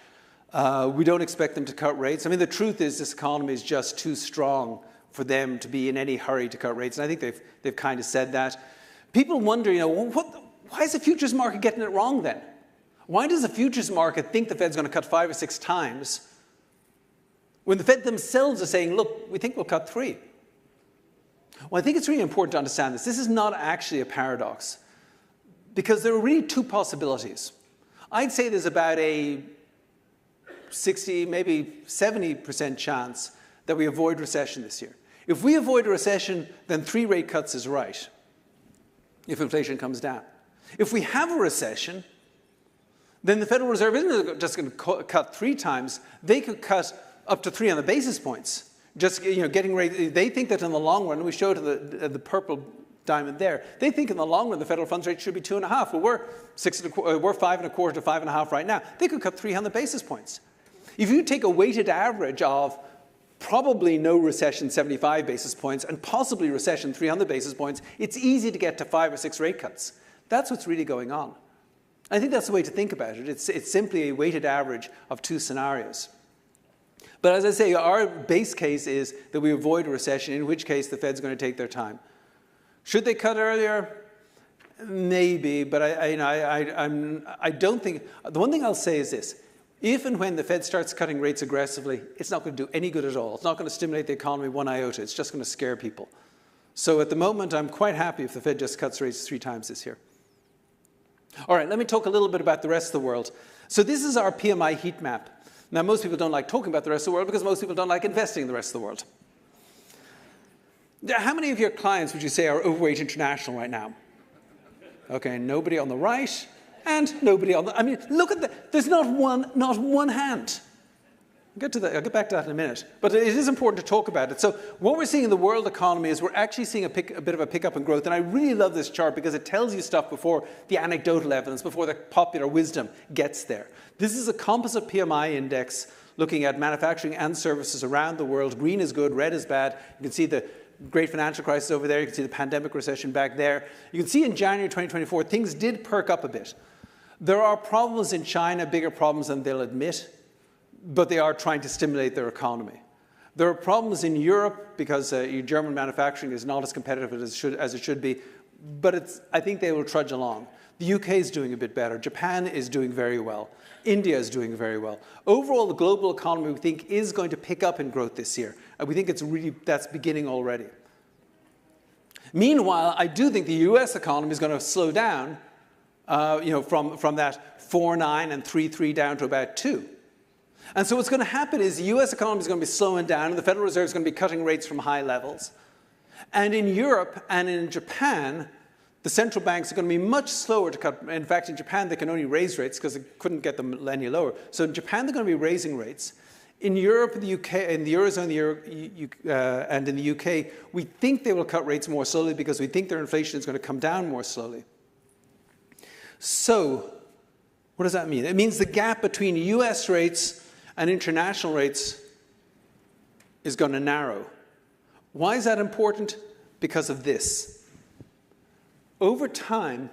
Speaker 5: We don't expect them to cut rates. I mean, the truth is this economy is just too strong for them to be in any hurry to cut rates. And I think they've kind of said that. People wonder, why is the futures market getting it wrong then? Why does the futures market think the Fed's going to cut 5 or 6 times when the Fed themselves are saying, look, we think we'll cut 3? Well, I think it's really important to understand this. This is not actually a paradox, because there are really two possibilities. I'd say there's about a 60, maybe 70% chance that we avoid recession this year. If we avoid a recession, then 3 rate cuts is right, if inflation comes down. If we have a recession, then the Federal Reserve isn't just going to cut 3 times. They could cut up to 300 basis points. Just getting ready. They think that in the long run, we showed the purple diamond there. They think in the long run the federal funds rate should be 2.5. Well, we're 5.25 to 5.5 right now. They could cut 300 basis points. If you take a weighted average of probably no recession 75 basis points and possibly recession 300 basis points, it's easy to get to 5 or 6 rate cuts. That's what's really going on. I think that's the way to think about it. It's simply a weighted average of 2 scenarios. But as I say, our base case is that we avoid a recession, in which case the Fed's going to take their time. Should they cut earlier? Maybe, but I don't think. The one thing I'll say is this. If and when the Fed starts cutting rates aggressively, it's not going to do any good at all. It's not going to stimulate the economy one iota. It's just going to scare people. So at the moment, I'm quite happy if the Fed just cuts rates 3 times this year. All right, let me talk a little bit about the rest of the world. So this is our PMI heat map. Now, most people don't like talking about the rest of the world because most people don't like investing in the rest of the world. How many of your clients would you say are overweight international right now? Okay, nobody on the right, and nobody on the, I mean, look at that. There's not one hand. I'll get back to that in a minute. But it is important to talk about it. So what we're seeing in the world economy is we're actually seeing a bit of a pickup in growth. And I really love this chart because it tells you stuff before the anecdotal evidence, before the popular wisdom gets there. This is a composite PMI index looking at manufacturing and services around the world. Green is good, red is bad. You can see the great financial crisis over there. You can see the pandemic recession back there. You can see in January 2024, things did perk up a bit. There are problems in China, bigger problems than they'll admit, but they are trying to stimulate their economy. There are problems in Europe because German manufacturing is not as competitive as it should be, but I think they will trudge along. The UK is doing a bit better. Japan is doing very well. India is doing very well. Overall, the global economy, we think, is going to pick up in growth this year. And we think that's beginning already. Meanwhile, I do think the US economy is going to slow down from that 4.9 and 3.3 down to about 2. And so what's going to happen is the US economy is going to be slowing down, and the Federal Reserve is going to be cutting rates from high levels. And in Europe and in Japan, the central banks are going to be much slower to cut. In fact, in Japan, they can only raise rates because they couldn't get them any lower. So in Japan, they're going to be raising rates. In Europe, the UK, in the Eurozone and in the UK, we think they will cut rates more slowly because we think their inflation is going to come down more slowly. So what does that mean? It means the gap between US rates and international rates is going to narrow. Why is that important? Because of this. Over time,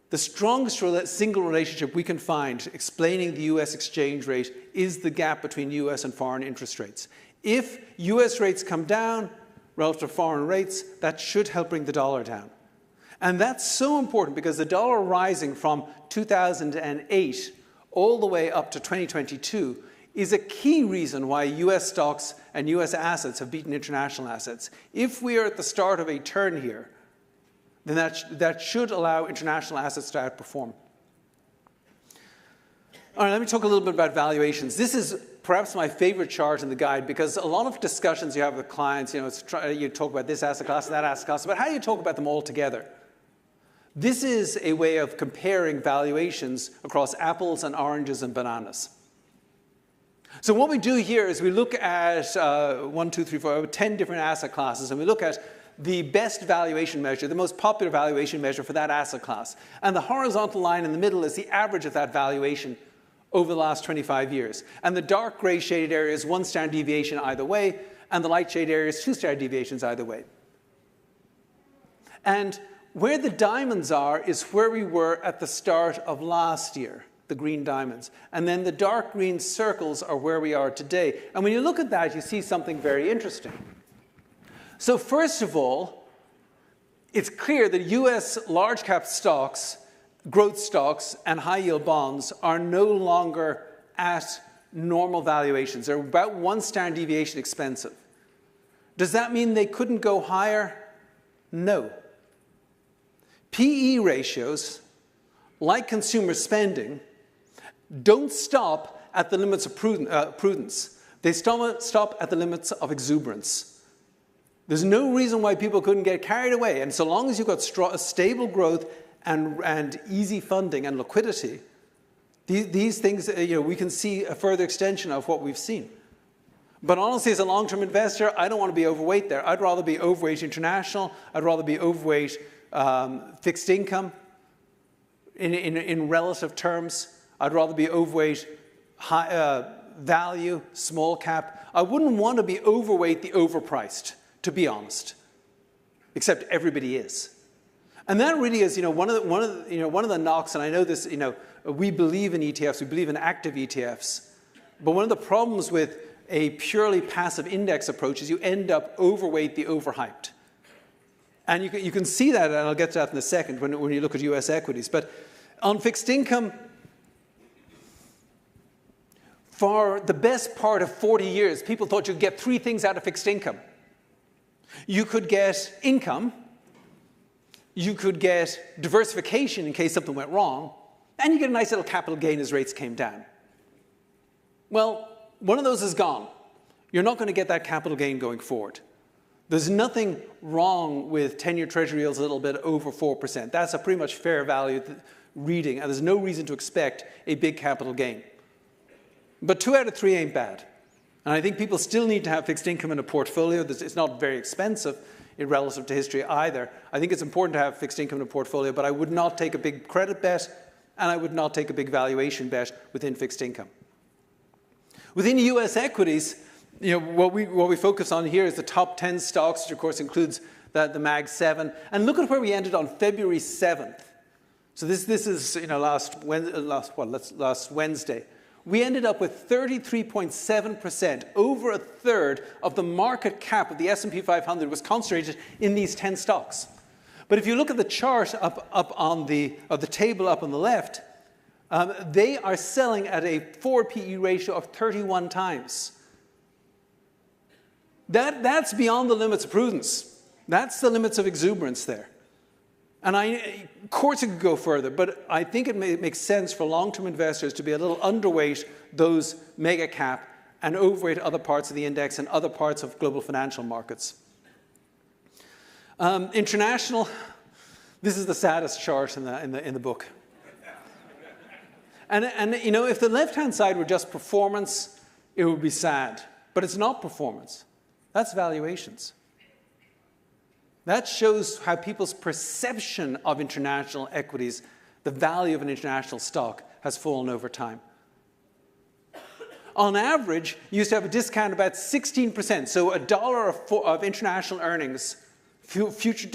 Speaker 5: the strongest single relationship we can find explaining the US exchange rate is the gap between US and foreign interest rates. If US rates come down relative to foreign rates, that should help bring the dollar down. And that's so important because the dollar rising from 2008 all the way up to 2022 is a key reason why US stocks and US assets have beaten international assets. If we are at the start of a turn here, then that should allow international assets to outperform. All right, let me talk a little bit about valuations. This is perhaps my favorite chart in the guide because a lot of discussions you have with clients, you talk about this asset class, that asset class, but how do you talk about them all together? This is a way of comparing valuations across apples and oranges and bananas. So what we do here is we look at 10 different asset classes, and we look at the best valuation measure, the most popular valuation measure for that asset class. And the horizontal line in the middle is the average of that valuation over the last 25 years. And the dark gray shaded area is 1 standard deviation either way, and the light shaded area is 2 standard deviations either way. And where the diamonds are is where we were at the start of last year, the green diamonds. And then the dark green circles are where we are today. And when you look at that, you see something very interesting. So first of all, it's clear that US large cap stocks, growth stocks, and high yield bonds are no longer at normal valuations. They're about 1 standard deviation expensive. Does that mean they couldn't go higher? No. PE ratios, like consumer spending, don't stop at the limits of prudence. They stop at the limits of exuberance. There's no reason why people couldn't get carried away. And so long as you've got stable growth and easy funding and liquidity, these things, we can see a further extension of what we've seen. But honestly, as a long-term investor, I don't want to be overweight there. I'd rather be overweight international. I'd rather be overweight fixed income in relative terms. I'd rather be overweight high value, small cap. I wouldn't want to be overweight the overpriced, to be honest, except everybody is. And that really is, one of the knocks, and I know this, we believe in ETFs, we believe in active ETFs, but one of the problems with a purely passive index approach is you end up overweight the overhyped. And you can see that, and I'll get to that in a second when you look at US equities. But on fixed income, for the best part of 40 years, people thought you'd get 3 things out of fixed income. You could get income, you could get diversification in case something went wrong, and you get a nice little capital gain as rates came down. Well, one of those is gone. You're not going to get that capital gain going forward. There's nothing wrong with 10-year Treasury yields a little bit over 4%. That's a pretty much fair value reading, and there's no reason to expect a big capital gain. But 2 out of 3 ain't bad. And I think people still need to have fixed income in a portfolio. It's not very expensive relative to history either. I think it's important to have fixed income in a portfolio, but I would not take a big credit bet, and I would not take a big valuation bet within fixed income. Within US equities, what we focus on here is the top 10 stocks, which of course includes the Mag 7. And look at where we ended on February 7th. So this is last Wednesday. We ended up with 33.7%. Over a third of the market cap of the S&P 500 was concentrated in these 10 stocks. But if you look at the chart up on the table up on the left, they are selling at a forward PE ratio of 31 times. That's beyond the limits of prudence. That's the limits of exuberance there. And of course it could go further, but I think it makes sense for long-term investors to be a little underweight those mega cap and overweight other parts of the index and other parts of global financial markets. International, this is the saddest chart in the book. And if the left-hand side were just performance, it would be sad. But it's not performance. That's valuations. That shows how people's perception of international equities, the value of an international stock, has fallen over time. On average, you used to have a discount about 16%. So $1 of international earnings, future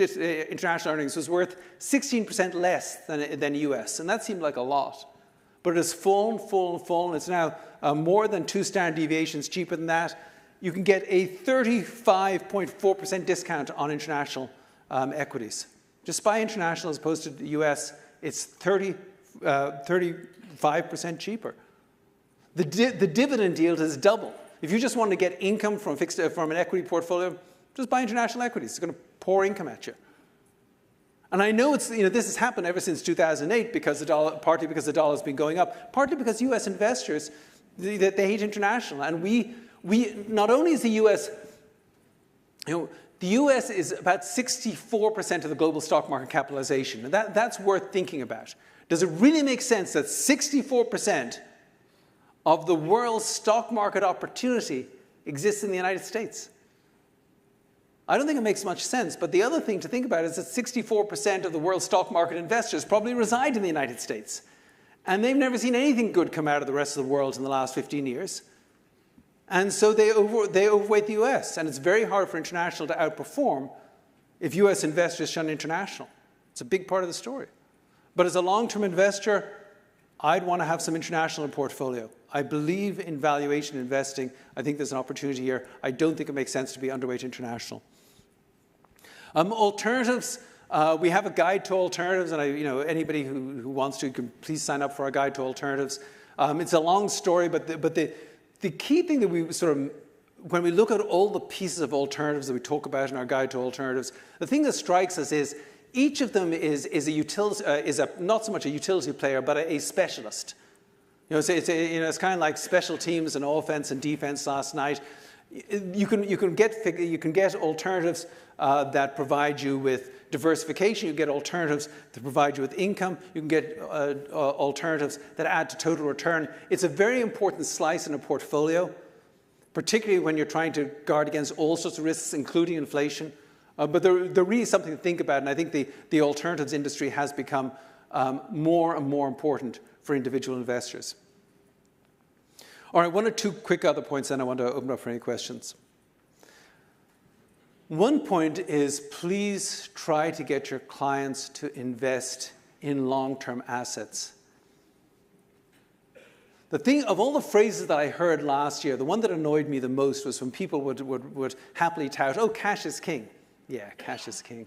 Speaker 5: international earnings, was worth 16% less than US. And that seemed like a lot. But it has fallen. It's now more than 2 standard deviations cheaper than that. You can get a 35.4% discount on international equities. Just buy international as opposed to the US, it's 35% cheaper. The dividend yield is double. If you just want to get income from an equity portfolio, just buy international equities. It's going to pour income at you. And I know this has happened ever since 2008 partly because the dollar has been going up, partly because US investors, they hate international. And we not only is the US, the US is about 64% of the global stock market capitalization. And that's worth thinking about. Does it really make sense that 64% of the world's stock market opportunity exists in the United States? I don't think it makes much sense. But the other thing to think about is that 64% of the world's stock market investors probably reside in the United States. And they've never seen anything good come out of the rest of the world in the last 15 years. And so they overweight the US. And it's very hard for international to outperform if US investors shun international. It's a big part of the story. But as a long-term investor, I'd want to have some international in portfolio. I believe in valuation investing. I think there's an opportunity here. I don't think it makes sense to be underweight international. Alternatives. We have a guide to alternatives, and anybody who wants to can please sign up for our guide to alternatives. It's a long story, but the key thing that we when we look at all the pieces of alternatives that we talk about in our guide to alternatives, the thing that strikes us is each of them is not so much a utility player, but a specialist. It's kind of like special teams and offense and defense last night. You can get alternatives that provide you with diversification. You get alternatives that provide you with income. You can get alternatives that add to total return. It's a very important slice in a portfolio, particularly when you're trying to guard against all sorts of risks, including inflation. But they're really something to think about, and I think the alternatives industry has become more and more important for individual investors. All right, 1 or 2 quick other points, then I want to open up for any questions. One point is please try to get your clients to invest in long-term assets. The thing, of all the phrases that I heard last year, the one that annoyed me the most was when people would happily tout, oh, cash is king. Yeah, cash is king.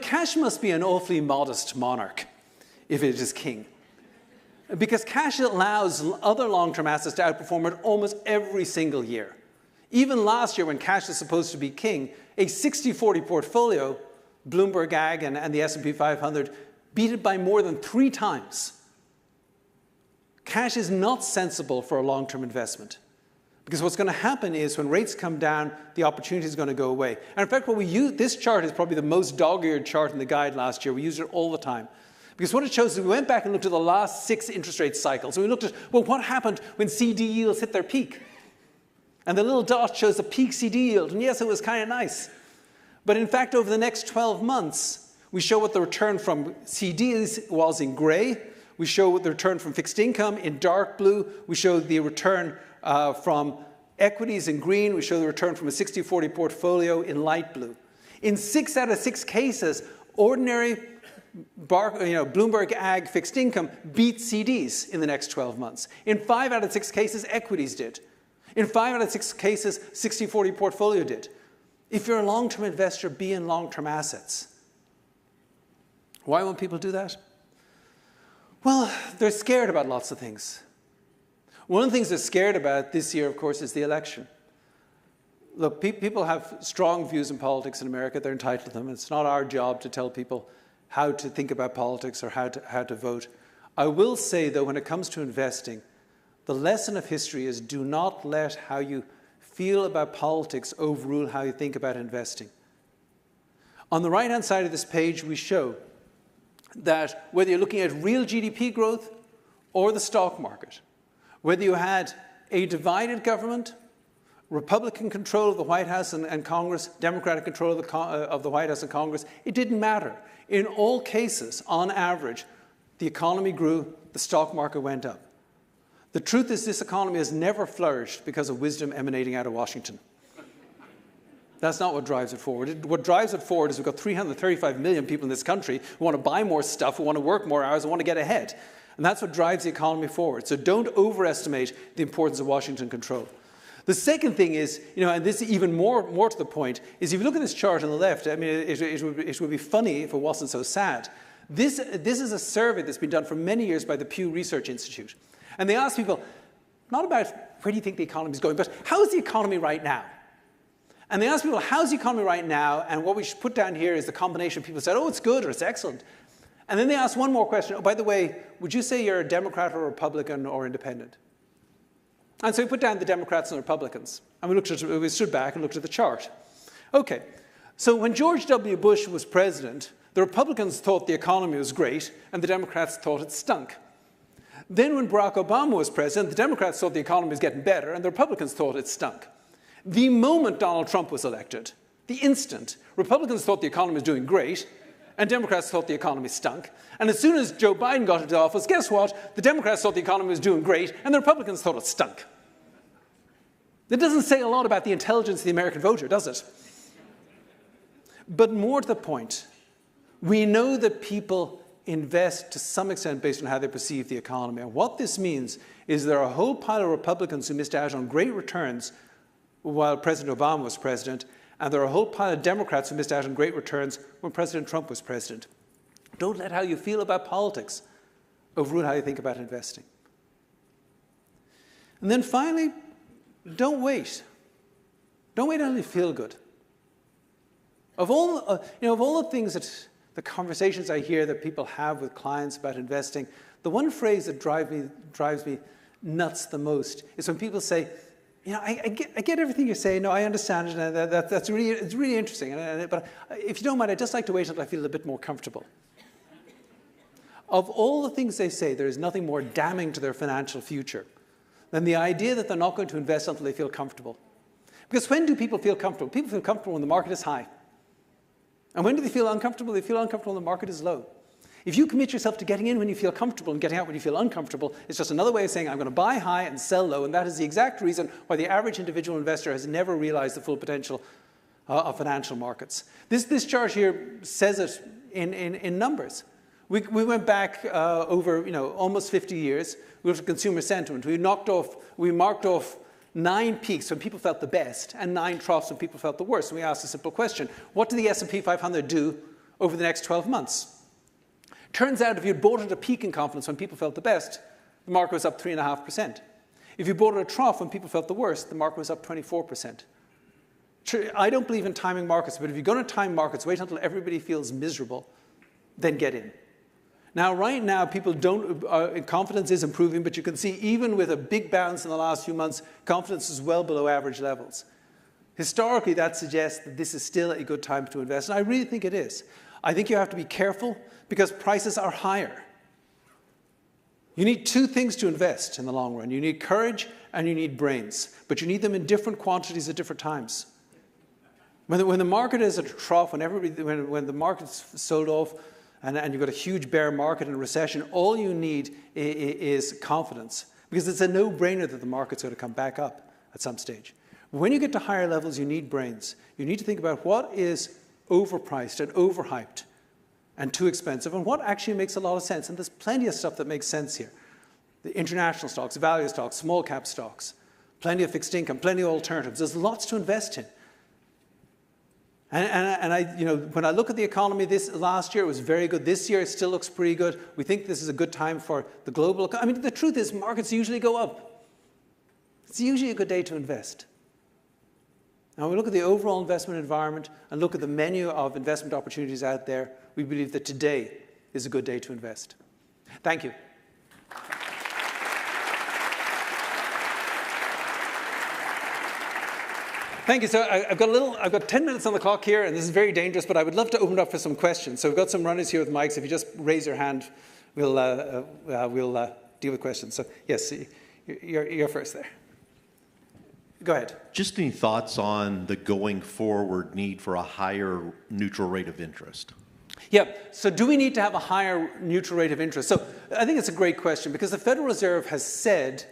Speaker 5: Cash must be an awfully modest monarch if it is king. Because cash allows other long-term assets to outperform it almost every single year. Even last year, when cash is supposed to be king, a 60-40 portfolio, Bloomberg Ag and the S&P 500, beat it by more than 3 times. Cash is not sensible for a long-term investment. Because what's going to happen is when rates come down, the opportunity is going to go away. And in fact, what we use, this chart is probably the most dog-eared chart in the guide last year. We used it all the time. Because what it shows is we went back and looked at the last 6 interest rate cycles. And we looked at, well, what happened when CD yields hit their peak? And the little dot shows the peak CD yield. And yes, it was kind of nice. But in fact, over the next 12 months, we show what the return from CDs was in gray. We show what the return from fixed income in dark blue. We show the return from equities in green. We show the return from a 60-40 portfolio in light blue. In 6 out of 6 cases, ordinary Bloomberg Ag fixed income beat CDs in the next 12 months. In 5 out of 6 cases, equities did. In 5 out of 6 cases, 60-40 portfolio did. If you're a long-term investor, be in long-term assets. Why won't people do that? Well, they're scared about lots of things. One of the things they're scared about this year, of course, is the election. Look, people have strong views in politics in America. They're entitled to them. It's not our job to tell people how to think about politics or how to vote. I will say, though, when it comes to investing, the lesson of history is do not let how you feel about politics overrule how you think about investing. On the right-hand side of this page, we show that whether you're looking at real GDP growth or the stock market, whether you had a divided government, Republican control of the White House and Congress, Democratic control of the White House and Congress, it didn't matter. In all cases, on average, the economy grew, the stock market went up. The truth is this economy has never flourished because of wisdom emanating out of Washington. That's not what drives it forward. What drives it forward is we've got 335 million people in this country who want to buy more stuff, who want to work more hours, who want to get ahead. And that's what drives the economy forward. So don't overestimate the importance of Washington control. The second thing is, and this is even more to the point, is if you look at this chart on the left, I mean, it would be funny if it wasn't so sad. This is a survey that's been done for many years by the Pew Research Institute. And they ask people, not about where do you think the economy is going, but how is the economy right now? And they ask people, how's the economy right now? And what we should put down here is the combination of people who said, oh, it's good or it's excellent. And then they ask one more question. Oh, by the way, would you say you're a Democrat or a Republican or independent? And so we put down the Democrats and the Republicans. And we stood back and looked at the chart. OK, so when George W. Bush was president, the Republicans thought the economy was great, and the Democrats thought it stunk. Then when Barack Obama was president, the Democrats thought the economy was getting better, and the Republicans thought it stunk. The moment Donald Trump was elected, the instant, Republicans thought the economy was doing great, and Democrats thought the economy stunk. And as soon as Joe Biden got into office, guess what? The Democrats thought the economy was doing great, and the Republicans thought it stunk. That doesn't say a lot about the intelligence of the American voter, does it? But more to the point, we know that people invest to some extent based on how they perceive the economy. And what this means is there are a whole pile of Republicans who missed out on great returns while President Obama was president, and there are a whole pile of Democrats who missed out on great returns when President Trump was president. Don't let how you feel about politics overrule how you think about investing. And then finally, don't wait. Don't wait until you feel good. Of all the things that the conversations I hear that people have with clients about investing, the one phrase that drives me nuts the most is when people say, I get everything you're saying. No, I understand it. And it's really interesting. But if you don't mind, I'd just like to wait until I feel a bit more comfortable. Of all the things they say, there is nothing more damning to their financial future than the idea that they're not going to invest until they feel comfortable. Because when do people feel comfortable? People feel comfortable when the market is high. And when do they feel uncomfortable? They feel uncomfortable when the market is low. If you commit yourself to getting in when you feel comfortable and getting out when you feel uncomfortable, it's just another way of saying I'm going to buy high and sell low, and that is the exact reason why the average individual investor has never realized the full potential of financial markets. This chart here says it in numbers. We went back over almost 50 years. We looked at consumer sentiment. We marked off 9 peaks when people felt the best and 9 troughs when people felt the worst. And we asked a simple question: what did the S&P 500 do over the next 12 months? Turns out if you'd bought at a peak in confidence when people felt the best, the market was up 3.5%. If you bought at a trough when people felt the worst, the market was up 24%. I don't believe in timing markets, but if you're going to time markets, wait until everybody feels miserable, then get in. Now, right now, people don't, confidence is improving, but you can see even with a big bounce in the last few months, confidence is well below average levels. Historically, that suggests that this is still a good time to invest, and I really think it is. I think you have to be careful because prices are higher. You need two things to invest in the long run. You need courage and you need brains, but you need them in different quantities at different times. When the market is at a trough, when the market's sold off and you've got a huge bear market and a recession, all you need is confidence, because it's a no-brainer that the market's going to come back up at some stage. When you get to higher levels, you need brains. You need to think about what is overpriced and overhyped and too expensive, and what actually makes a lot of sense. And there's plenty of stuff that makes sense here. The international stocks, value stocks, small cap stocks, plenty of fixed income, plenty of alternatives. There's lots to invest in. And I, you know, when I look at the economy last year, it was very good. This year, it still looks pretty good. We think this is a good time for the global economy. I mean, the truth is, markets usually go up. It's usually a good day to invest. Now, when we look at the overall investment environment and look at the menu of investment opportunities out there, we believe that today is a good day to invest. Thank you. Thank you. So I've got 10 minutes on the clock here, and this is very dangerous, but I would love to open it up for some questions. So we've got some runners here with mics. If you just raise your hand, we'll deal with questions. So yes, you're first there. Go ahead.
Speaker 6: Just any thoughts on the going forward need for a higher neutral rate of interest?
Speaker 5: Yeah, so do we need to have a higher neutral rate of interest? So I think it's a great question, because the Federal Reserve has said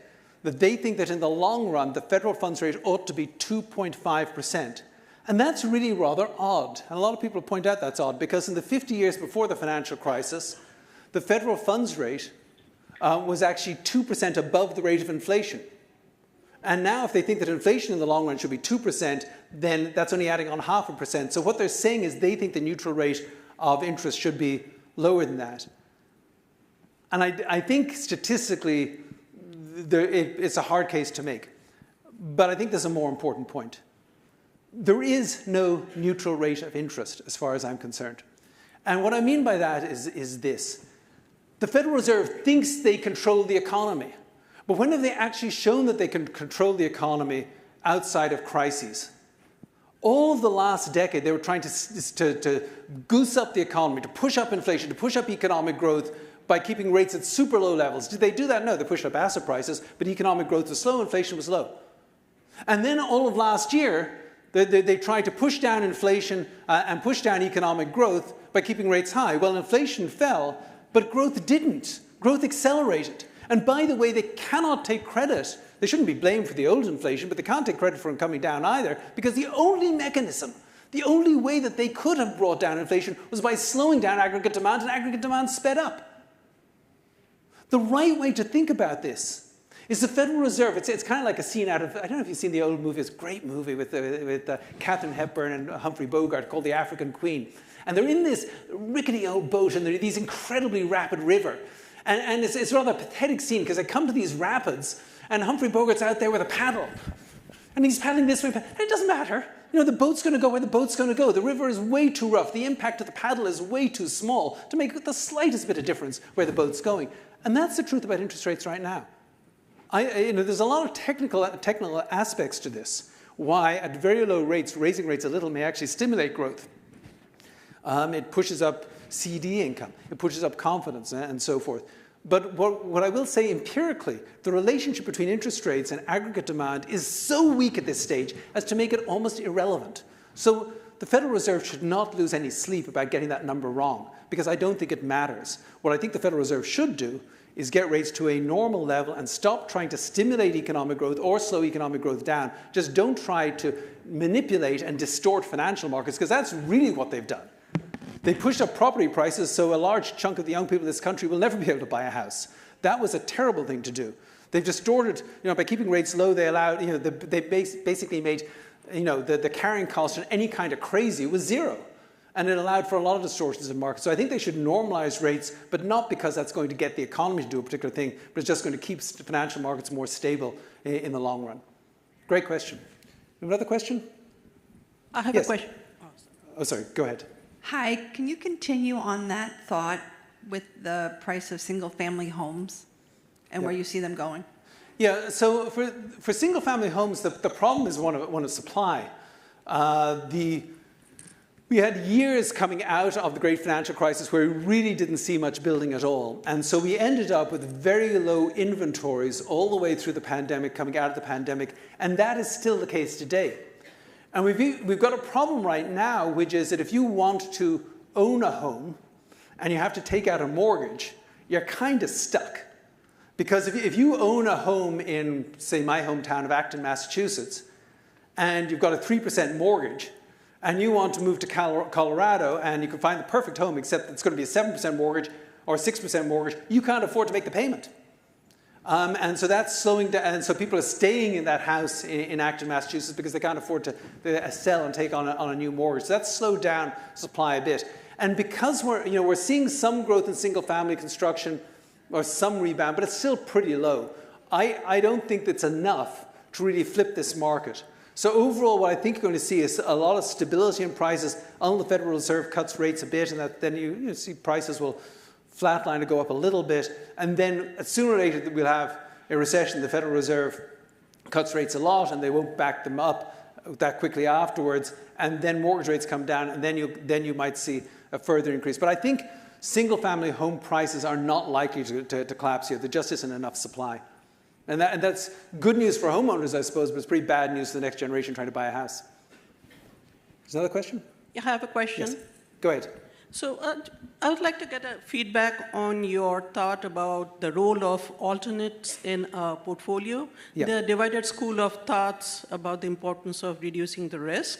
Speaker 5: that they think that in the long run, the federal funds rate ought to be 2.5%. And that's really rather odd. And a lot of people point out that's odd, because in the 50 years before the financial crisis, the federal funds rate was actually 2% above the rate of inflation. And now if they think that inflation in the long run should be 2%, then that's only adding on 0.5%. So what they're saying is they think the neutral rate of interest should be lower than that. And I think statistically, it's a hard case to make. But I think there's a more important point. There is no neutral rate of interest, as far as I'm concerned. And what I mean by that is this. The Federal Reserve thinks they control the economy. But when have they actually shown that they can control the economy outside of crises? All of the last decade, they were trying to goose up the economy, to push up inflation, to push up economic growth by keeping rates at super low levels. Did they do that? No, they pushed up asset prices, but economic growth was slow, inflation was low. And then all of last year, they tried to push down inflation and push down economic growth by keeping rates high. Well, inflation fell, but growth didn't. Growth accelerated. And by the way, they cannot take credit. They shouldn't be blamed for the old inflation, but they can't take credit for it coming down either, because the only mechanism, the only way that they could have brought down inflation was by slowing down aggregate demand, and aggregate demand sped up. The right way to think about this is the Federal Reserve. It's kind of like a scene out of, I don't know if you've seen the old movie, it's a great movie with Katharine Hepburn and Humphrey Bogart called The African Queen. And they're in this rickety old boat and they're in these incredibly rapid river. And it's a rather pathetic scene because they come to these rapids and Humphrey Bogart's out there with a paddle. And he's paddling this way, and it doesn't matter. You know, the boat's going to go where the boat's going to go. The river is way too rough. The impact of the paddle is way too small to make the slightest bit of difference where the boat's going. And that's the truth about interest rates right now. There's a lot of technical aspects to this. Why, at very low rates, raising rates a little may actually stimulate growth. It pushes up CD income. It pushes up confidence and so forth. But what I will say empirically, the relationship between interest rates and aggregate demand is so weak at this stage as to make it almost irrelevant. So the Federal Reserve should not lose any sleep about getting that number wrong, because I don't think it matters. What I think the Federal Reserve should do is get rates to a normal level and stop trying to stimulate economic growth or slow economic growth down. Just don't try to manipulate and distort financial markets, because that's really what they've done. They pushed up property prices, so a large chunk of the young people in this country will never be able to buy a house. That was a terrible thing to do. They've distorted, by keeping rates low, they allowed, they basically made, the carrying cost on any kind of crazy was zero. And it allowed for a lot of distortions in markets. So I think they should normalize rates, but not because that's going to get the economy to do a particular thing, but it's just going to keep financial markets more stable in the long run. Great question. Another question?
Speaker 7: I have a question.
Speaker 5: Oh, sorry. Go ahead.
Speaker 7: Hi. Can you continue on that thought? with the price of single-family homes and where you see them going?
Speaker 5: Yeah, so for single-family homes, the problem is one of supply. We had years coming out of the great financial crisis where we really didn't see much building at all. And so we ended up with very low inventories all the way through the pandemic, coming out of the pandemic, and that is still the case today. And we've got a problem right now, which is that if you want to own a home and you have to take out a mortgage, you're kind of stuck. Because if you own a home in, say, my hometown of Acton, Massachusetts, and you've got a 3% mortgage, and you want to move to Colorado, and you can find the perfect home, except it's going to be a 7% mortgage or a 6% mortgage, you can't afford to make the payment. And so that's slowing down, and so people are staying in that house in Acton, Massachusetts, because they can't afford to sell and take on a new mortgage. So that's slowed down supply a bit. And because we're seeing some growth in single-family construction, or some rebound, but it's still pretty low. I don't think that's enough to really flip this market. So overall, what I think you're going to see is a lot of stability in prices until the Federal Reserve cuts rates a bit, and then you see prices will flatline to go up a little bit. And then sooner or later we'll have a recession. The Federal Reserve cuts rates a lot, and they won't back them up that quickly afterwards. And then mortgage rates come down, and then you might see a further increase. But I think single-family home prices are not likely to collapse here. There just isn't enough supply. And that's good news for homeowners, I suppose, but it's pretty bad news for the next generation trying to buy a house. Is there another question?
Speaker 7: I have a question.
Speaker 5: Yes. Go ahead.
Speaker 7: So I would like to get a feedback on your thought about the role of alternates in a portfolio.
Speaker 5: Yeah.
Speaker 7: The divided school of thoughts about the importance of reducing the risk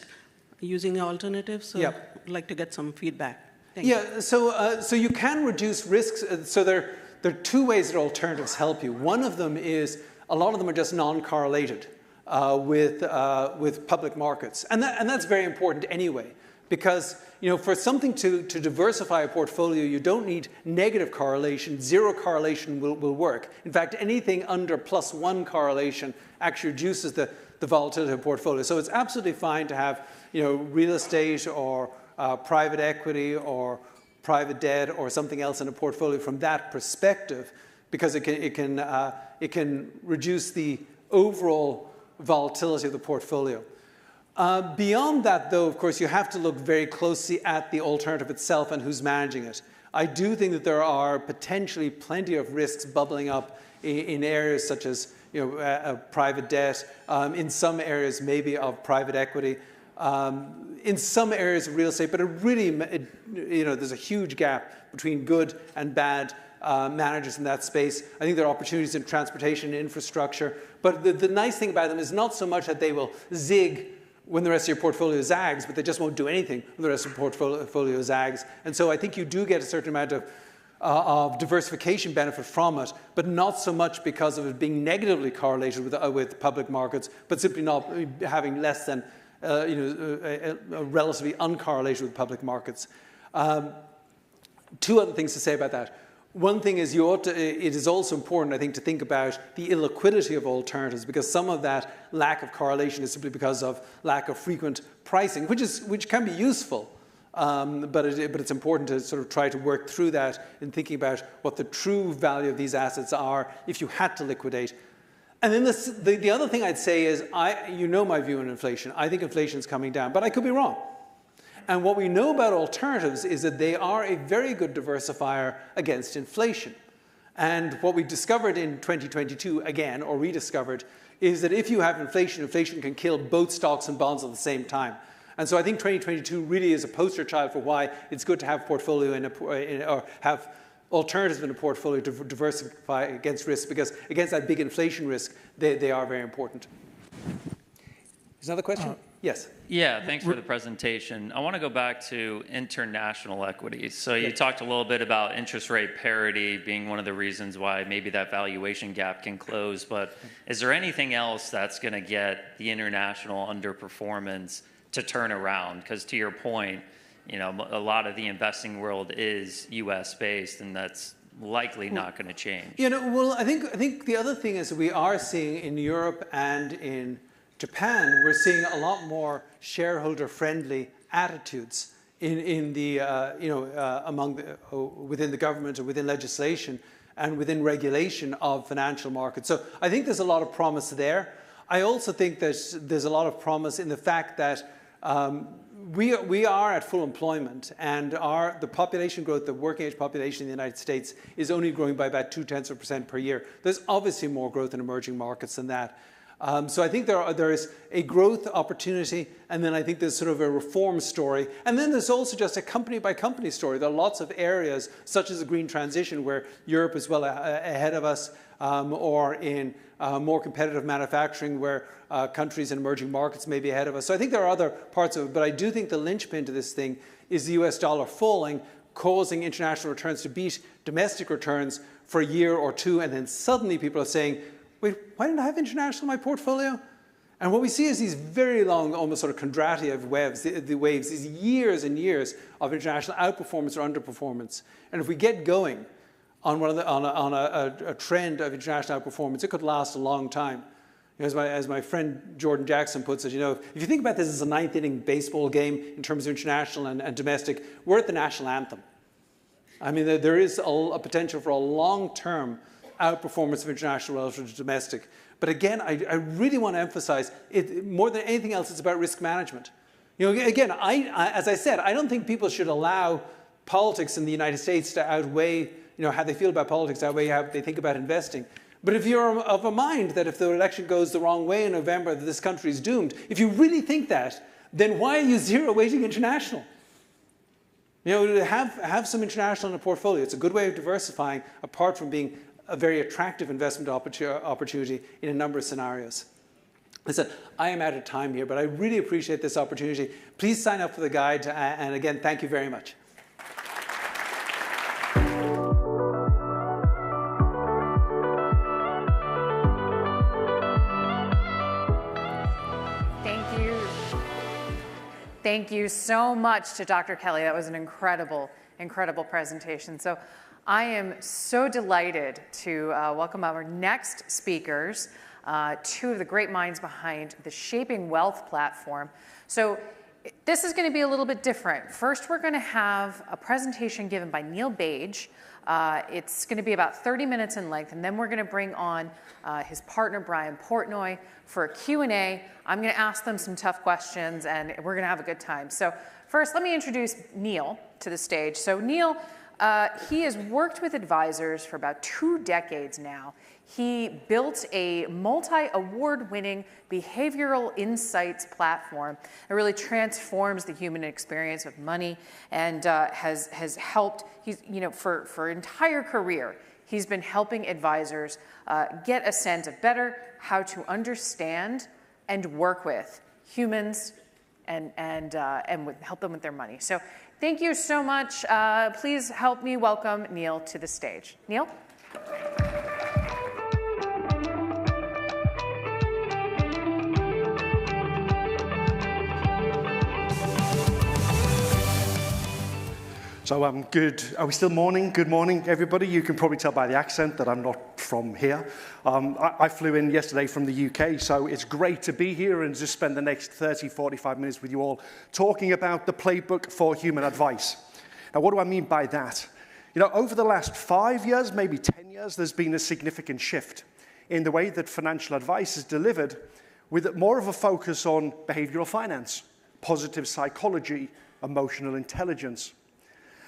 Speaker 7: using alternatives. So
Speaker 5: Yeah.
Speaker 7: I'd like to get some feedback. Thank you.
Speaker 5: Yeah, so you can reduce risks. So there are two ways that alternatives help you. One of them is a lot of them are just non-correlated with public markets, and that's very important anyway, because for something to diversify a portfolio, you don't need negative correlation. Zero correlation will work. In fact, anything under +1 correlation actually reduces the volatility of a portfolio. So it's absolutely fine to have real estate or private equity or private debt or something else in a portfolio from that perspective, because it can reduce the overall volatility of the portfolio. Beyond that, though, of course, you have to look very closely at the alternative itself and who's managing it. I do think that there are potentially plenty of risks bubbling up in areas such as private debt, in some areas maybe of private equity. In some areas of real estate, but there's a huge gap between good and bad managers in that space. I think there are opportunities in transportation and infrastructure, but the nice thing about them is not so much that they will zig when the rest of your portfolio zags, but they just won't do anything when the rest of your portfolio zags. And so I think you do get a certain amount of diversification benefit from it, but not so much because of it being negatively correlated with public markets, but simply not having less than relatively uncorrelated with public markets. Two other things to say about that. One thing is it is also important, I think, to think about the illiquidity of alternatives, because some of that lack of correlation is simply because of lack of frequent pricing, which can be useful, but it's important to sort of try to work through that in thinking about what the true value of these assets are if you had to liquidate. And then the other thing I'd say is, my view on inflation. I think inflation is coming down, but I could be wrong. And what we know about alternatives is that they are a very good diversifier against inflation. And what we discovered in 2022, again, or rediscovered, is that if you have inflation, inflation can kill both stocks and bonds at the same time. And so I think 2022 really is a poster child for why it's good to have portfolio or have alternatives in a portfolio to diversify against risk, because against that big inflation risk, they are very important. Is another question? Yes.
Speaker 8: Yeah, thanks for the presentation. I want to go back to international equities. So you talked a little bit about interest rate parity being one of the reasons why maybe that valuation gap can close, but is there anything else that's going to get the international underperformance to turn around? Because to your point, a lot of the investing world is U.S. based, and that's likely not going to change.
Speaker 5: Well, I think the other thing is that we are seeing in Europe and in Japan, we're seeing a lot more shareholder-friendly attitudes in the within the government or within legislation and within regulation of financial markets. So I think there's a lot of promise there. I also think there's a lot of promise in the fact that we are at full employment, and the population growth, the working age population in the United States is only growing by about 0.2% per year. There's obviously more growth in emerging markets than that. So I think there is a growth opportunity, and then I think there's sort of a reform story. And then there's also just a company-by-company story. There are lots of areas, such as the green transition, where Europe is well ahead of us, or in more competitive manufacturing, where countries in emerging markets may be ahead of us. So I think there are other parts of it, but I do think the linchpin to this thing is the US dollar falling, causing international returns to beat domestic returns for a year or two, and then suddenly people are saying, wait, why didn't I have international in my portfolio? And what we see is these very long, almost sort of Kondratiev waves, the waves, these years and years of international outperformance or underperformance. And if we get going on a trend of international outperformance, it could last a long time. You know, as my friend Jordan Jackson puts it, if you think about this as a ninth inning baseball game in terms of international and domestic, we're at the national anthem. I mean, there is a potential for a long-term outperformance of international relative to domestic. But again, I really want to emphasize, more than anything else, it's about risk management. Again, as I said, I don't think people should allow politics in the United States to outweigh, how they feel about politics, outweigh how they think about investing. But if you're of a mind that if the election goes the wrong way in November, that this country is doomed, if you really think that, then why are you zero-weighting international? Have some international in a portfolio. It's a good way of diversifying, apart from being a very attractive investment opportunity in a number of scenarios. Listen, I am out of time here, but I really appreciate this opportunity. Please sign up for the guide, and again, thank you very much.
Speaker 4: Thank you so much to Dr. Kelly. That was an incredible, incredible presentation. So I am so delighted to welcome our next speakers, two of the great minds behind the Shaping Wealth platform. So this is going to be a little bit different. First, we're going to have a presentation given by Neil Bage. It's going to be about 30 minutes in length, and then we're going to bring on his partner, Brian Portnoy, for a Q&A. I'm going to ask them some tough questions, and we're going to have a good time. So first, let me introduce Neil to the stage. So Neil, he has worked with advisors for about 2 decades now. He built a multi-award-winning behavioral insights platform that really transforms the human experience of money, and has helped. For an entire career, he's been helping advisors get a sense of better how to understand and work with humans and help them with their money. So thank you so much. Please help me welcome Neil to the stage. Neil?
Speaker 9: So good. Are we still morning? Good morning, everybody. You can probably tell by the accent that I'm not from here. I flew in yesterday from the UK, so it's great to be here and just spend the next 30, 45 minutes with you all talking about the Playbook for Human Advice. Now, what do I mean by that? Over the last 5 years, maybe 10 years, there's been a significant shift in the way that financial advice is delivered, with more of a focus on behavioral finance, positive psychology, emotional intelligence.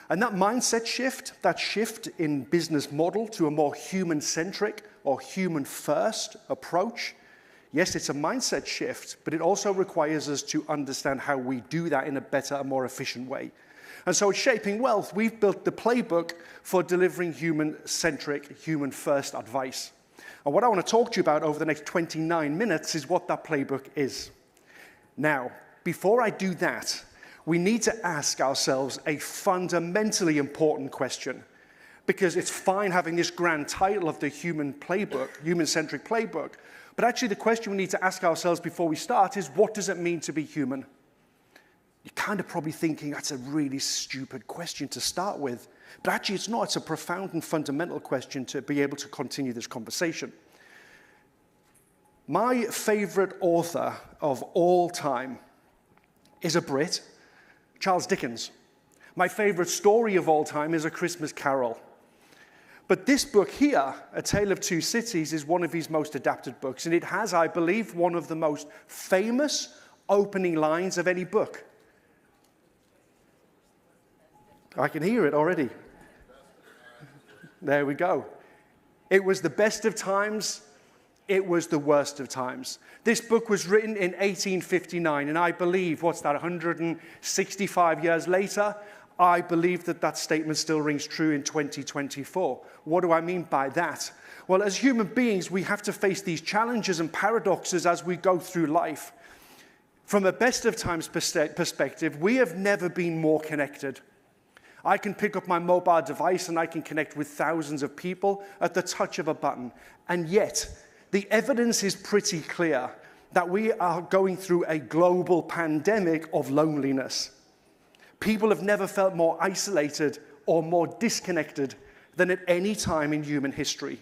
Speaker 9: And that mindset shift, that shift in business model to a more human-centric or human-first approach, yes, it's a mindset shift, but it also requires us to understand how we do that in a better and more efficient way. And so at Shaping Wealth, we've built the playbook for delivering human-centric, human-first advice. And what I want to talk to you about over the next 29 minutes is what that playbook is. Now, before I do that, we need to ask ourselves a fundamentally important question, because it's fine having this grand title of the human playbook, human-centric playbook, but actually the question we need to ask ourselves before we start is, what does it mean to be human? You're kind of probably thinking that's a really stupid question to start with, but actually it's not. It's a profound and fundamental question to be able to continue this conversation. My favorite author of all time is a Brit, Charles Dickens. My favorite story of all time is A Christmas Carol. But this book here, A Tale of Two Cities, is one of his most adapted books, and it has, I believe, one of the most famous opening lines of any book. I can hear it already. There we go. It was the best of times, it was the worst of times. This book was written in 1859, and I believe, 165 years later, I believe that statement still rings true in 2024. What do I mean by that? Well, as human beings, we have to face these challenges and paradoxes as we go through life. From a best of times perspective, we have never been more connected. I can pick up my mobile device and I can connect with thousands of people at the touch of a button. And yet, the evidence is pretty clear that we are going through a global pandemic of loneliness. People have never felt more isolated or more disconnected than at any time in human history.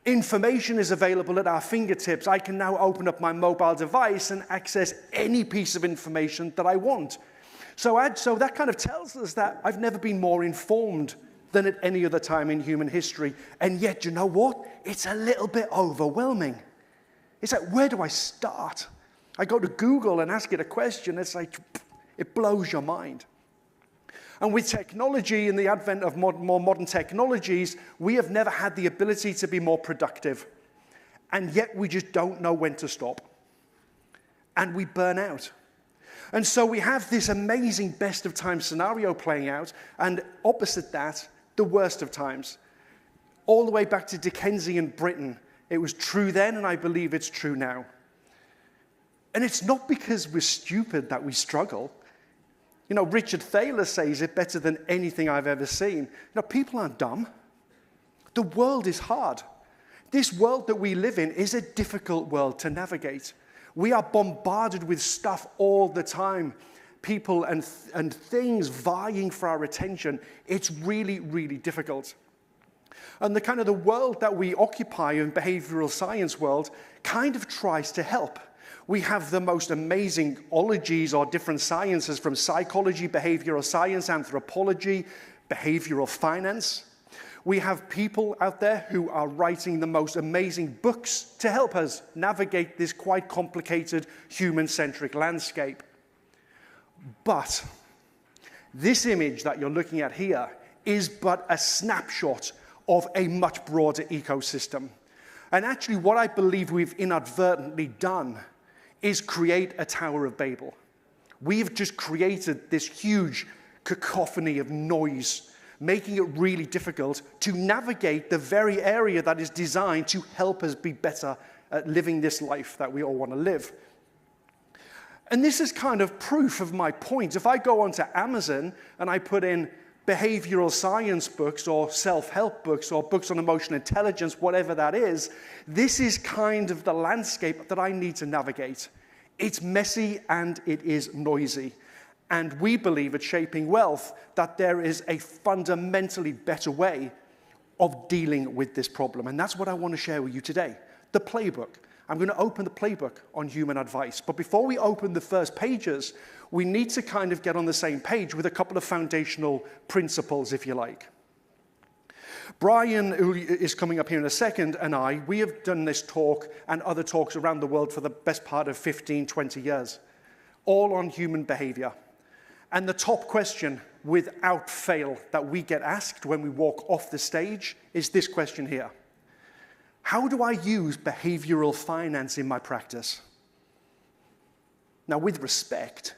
Speaker 9: Information is available at our fingertips. I can now open up my mobile device and access any piece of information that I want. So that kind of tells us that I've never been more informed than at any other time in human history. And yet, you know what? It's a little bit overwhelming. It's like, where do I start? I go to Google and ask it a question. It's like, it blows your mind. And with technology and the advent of more modern technologies, we have never had the ability to be more productive. And yet we just don't know when to stop. And we burn out. And so we have this amazing best of times scenario playing out, and opposite that, the worst of times. All the way back to Dickensian Britain. It was true then, and I believe it's true now. And it's not because we're stupid that we struggle. You know, Richard Thaler says it better than anything I've ever seen. You know, people aren't dumb. The world is hard. This world that we live in is a difficult world to navigate. We are bombarded with stuff all the time. People and things vying for our attention. It's really, really difficult. And the kind of the world that we occupy in behavioral science world kind of tries to help. We have the most amazing ologies or different sciences from psychology, behavioral science, anthropology, behavioral finance. We have people out there who are writing the most amazing books to help us navigate this quite complicated human-centric landscape. But this image that you're looking at here is but a snapshot of a much broader ecosystem. And actually what I believe we've inadvertently done is create a Tower of Babel. We've just created this huge cacophony of noise, making it really difficult to navigate the very area that is designed to help us be better at living this life that we all want to live. And this is kind of proof of my point. If I go onto Amazon and I put in behavioral science books or self-help books or books on emotional intelligence, whatever that is, this is kind of the landscape that I need to navigate. It's messy and it is noisy. And we believe at Shaping Wealth that there is a fundamentally better way of dealing with this problem. And that's what I want to share with you today, the playbook. I'm going to open the playbook on human advice. But before we open the first pages, we need to kind of get on the same page with a couple of foundational principles, if you like. Brian, who is coming up here in a second, and we have done this talk and other talks around the world for the best part of 15, 20 years, all on human behavior. And the top question, without fail, that we get asked when we walk off the stage is this question here. How do I use behavioral finance in my practice? Now, with respect,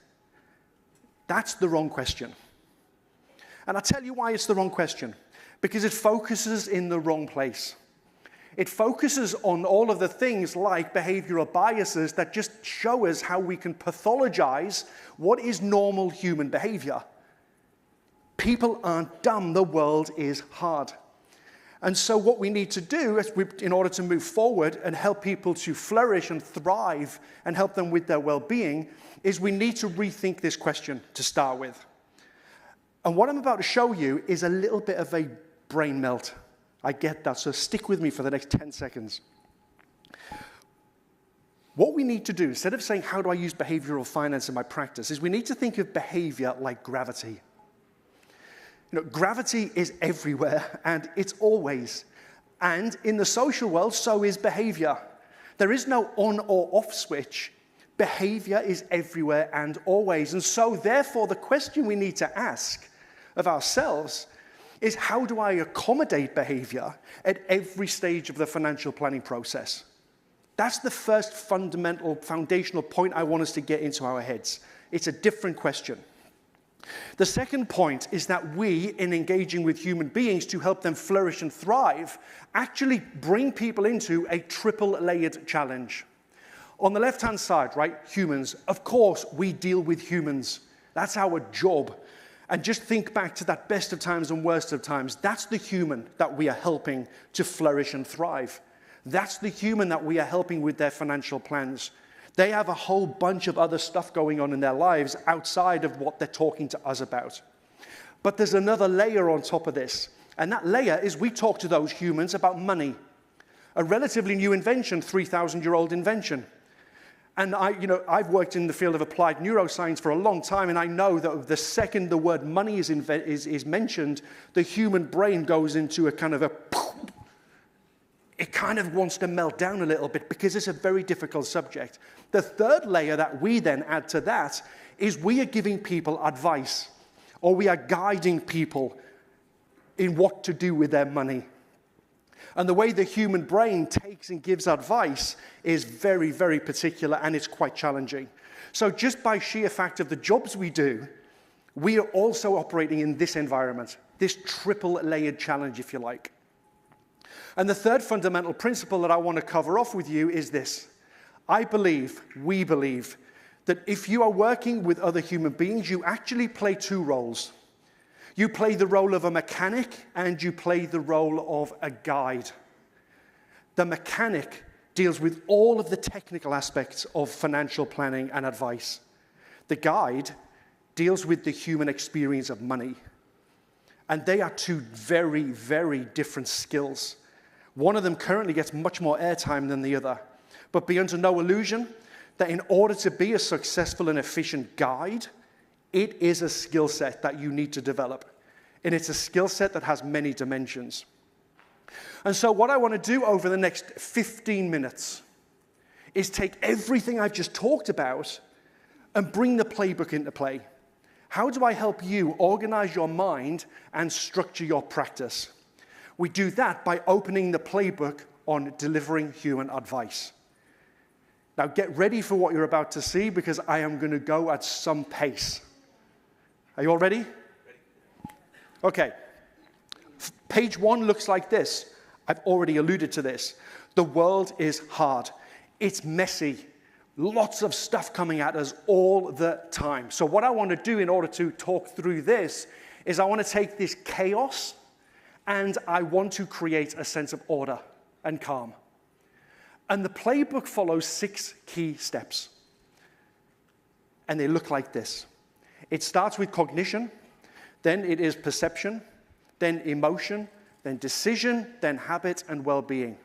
Speaker 9: that's the wrong question. And I'll tell you why it's the wrong question. Because it focuses in the wrong place. It focuses on all of the things like behavioral biases that just show us how we can pathologize what is normal human behavior. People aren't dumb, the world is hard. And so what we need to do is in order to move forward and help people to flourish and thrive and help them with their well-being is we need to rethink this question to start with. And what I'm about to show you is a little bit of a brain melt. I get that, so stick with me for the next 10 seconds. What we need to do, instead of saying, how do I use behavioral finance in my practice, is we need to think of behavior like gravity. Gravity is everywhere, and it's always. And in the social world, so is behavior. There is no on or off switch. Behavior is everywhere and always. And so, therefore, the question we need to ask of ourselves is, how do I accommodate behavior at every stage of the financial planning process? That's the first fundamental, foundational point I want us to get into our heads. It's a different question. The second point is that we, in engaging with human beings to help them flourish and thrive, actually bring people into a triple-layered challenge. On the left-hand side, right, humans, of course, we deal with humans. That's our job. And just think back to that best of times and worst of times. That's the human that we are helping to flourish and thrive. That's the human that we are helping with their financial plans. They have a whole bunch of other stuff going on in their lives outside of what they're talking to us about. But there's another layer on top of this. And that layer is we talk to those humans about money. A relatively new invention, 3,000-year-old invention. And I've worked in the field of applied neuroscience for a long time, and I know that the second the word money is mentioned, the human brain goes into a kind of a... It kind of wants to melt down a little bit because it's a very difficult subject. The third layer that we then add to that is we are giving people advice, or we are guiding people in what to do with their money. And the way the human brain takes and gives advice is very, very particular, and it's quite challenging. So just by sheer fact of the jobs we do, we are also operating in this environment, this triple-layered challenge, if you like. And the third fundamental principle that I want to cover off with you is this. We believe, that if you are working with other human beings, you actually play two roles. You play the role of a mechanic, and you play the role of a guide. The mechanic deals with all of the technical aspects of financial planning and advice. The guide deals with the human experience of money. And they are two very, very different skills. One of them currently gets much more airtime than the other. But be under no illusion that in order to be a successful and efficient guide, it is a skill set that you need to develop. And it's a skill set that has many dimensions. And so what I want to do over the next 15 minutes is take everything I've just talked about and bring the playbook into play. How do I help you organize your mind and structure your practice? We do that by opening the playbook on delivering human advice. Now get ready for what you're about to see, because I am going to go at some pace. Are you all ready? Okay. Page 1 looks like this. I've already alluded to this. The world is hard. It's messy. Lots of stuff coming at us all the time. So what I want to do in order to talk through this is I want to take this chaos and I want to create a sense of order and calm. And the playbook follows 6 key steps. And they look like this. It starts with cognition, then it is perception, then emotion, then decision, then habit, and well-being.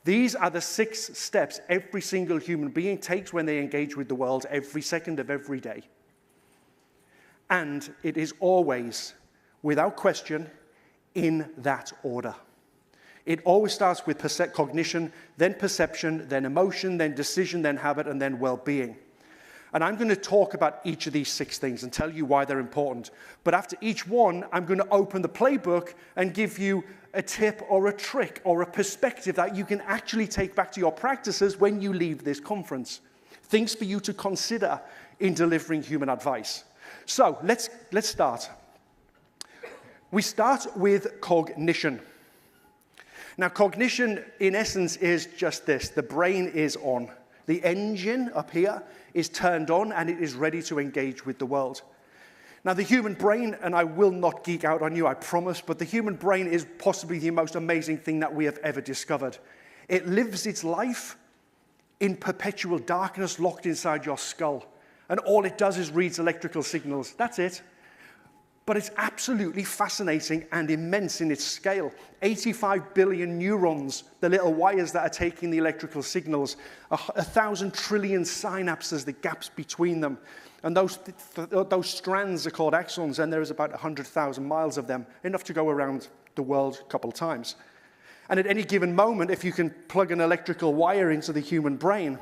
Speaker 9: These are the 6 steps every single human being takes when they engage with the world every second of every day. And it is always, without question, in that order. It always starts with cognition, then perception, then emotion, then decision, then habit, and then well-being. And I'm going to talk about each of these 6 things and tell you why they're important. But after each one, I'm going to open the playbook and give you a tip or a trick or a perspective that you can actually take back to your practices when you leave this conference. Things for you to consider in delivering human advice. So let's start. We start with cognition. Now, cognition, in essence, is just this. The brain is on. The engine up here is turned on, and it is ready to engage with the world. Now, the human brain, and I will not geek out on you, I promise, but the human brain is possibly the most amazing thing that we have ever discovered. It lives its life in perpetual darkness, locked inside your skull. And all it does is reads electrical signals. That's it. But it's absolutely fascinating and immense in its scale. 85 billion neurons, the little wires that are taking the electrical signals, 1,000 trillion synapses, the gaps between them. And those strands are called axons, and there is about 100,000 miles of them, enough to go around the world a couple of times. And at any given moment, if you can plug an electrical wire into the human brain,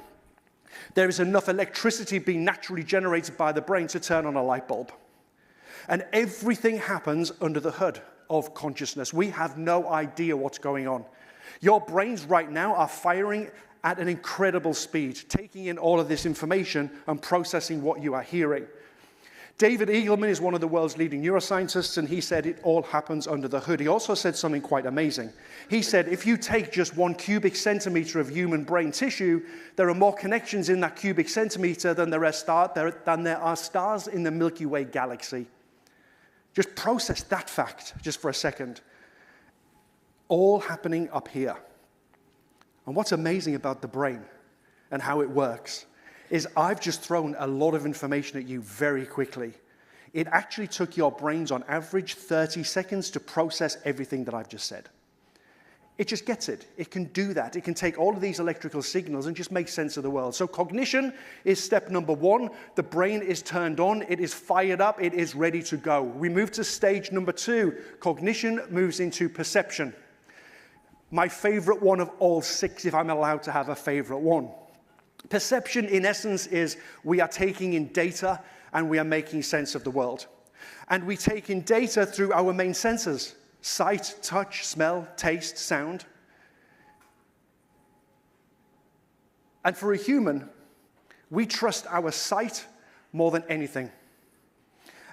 Speaker 9: there is enough electricity being naturally generated by the brain to turn on a light bulb. And everything happens under the hood of consciousness. We have no idea what's going on. Your brains right now are firing at an incredible speed, taking in all of this information and processing what you are hearing. David Eagleman is one of the world's leading neuroscientists, and he said it all happens under the hood. He also said something quite amazing. He said if you take just 1 cubic centimeter of human brain tissue, there are more connections in that cubic centimeter than there are stars in the Milky Way galaxy. Just process that fact just for a second. All happening up here. And what's amazing about the brain and how it works is I've just thrown a lot of information at you very quickly. It actually took your brains on average 30 seconds to process everything that I've just said. It just gets it. It can do that. It can take all of these electrical signals and just make sense of the world. So cognition is step number 1. The brain is turned on. It is fired up. It is ready to go. We move to stage number 2. Cognition moves into perception. My favorite one of all 6, if I'm allowed to have a favorite one. Perception, in essence, is we are taking in data and we are making sense of the world. And we take in data through our main senses: sight, touch, smell, taste, sound. And for a human, we trust our sight more than anything.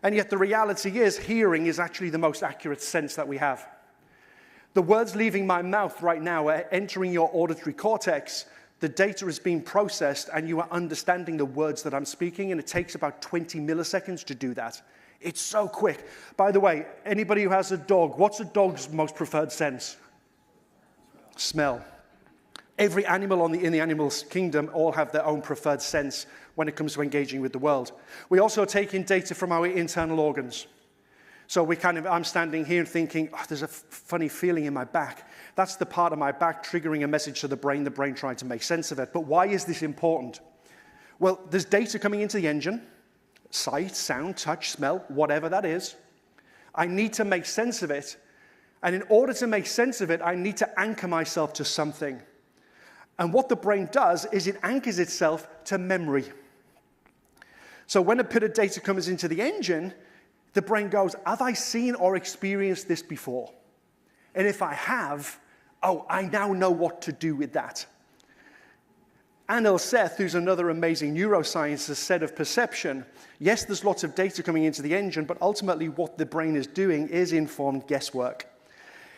Speaker 9: And yet the reality is, hearing is actually the most accurate sense that we have. The words leaving my mouth right now are entering your auditory cortex. The data is being processed, and you are understanding the words that I'm speaking, and it takes about 20 milliseconds to do that. It's so quick. By the way, anybody who has a dog, what's a dog's most preferred sense? Smell. Every animal in the animal kingdom all have their own preferred sense when it comes to engaging with the world. We also take in data from our internal organs. So I'm standing here thinking, oh, there's a funny feeling in my back. That's the part of my back triggering a message to the brain trying to make sense of it. But why is this important? Well, there's data coming into the engine. Sight, sound, touch, smell, whatever that is. I need to make sense of it. And in order to make sense of it, I need to anchor myself to something. And what the brain does is it anchors itself to memory. So when a bit of data comes into the engine, the brain goes, have I seen or experienced this before? And if I have, I now know what to do with that. Anil Seth, who's another amazing neuroscientist, has said of perception, yes, there's lots of data coming into the engine, but ultimately what the brain is doing is informed guesswork.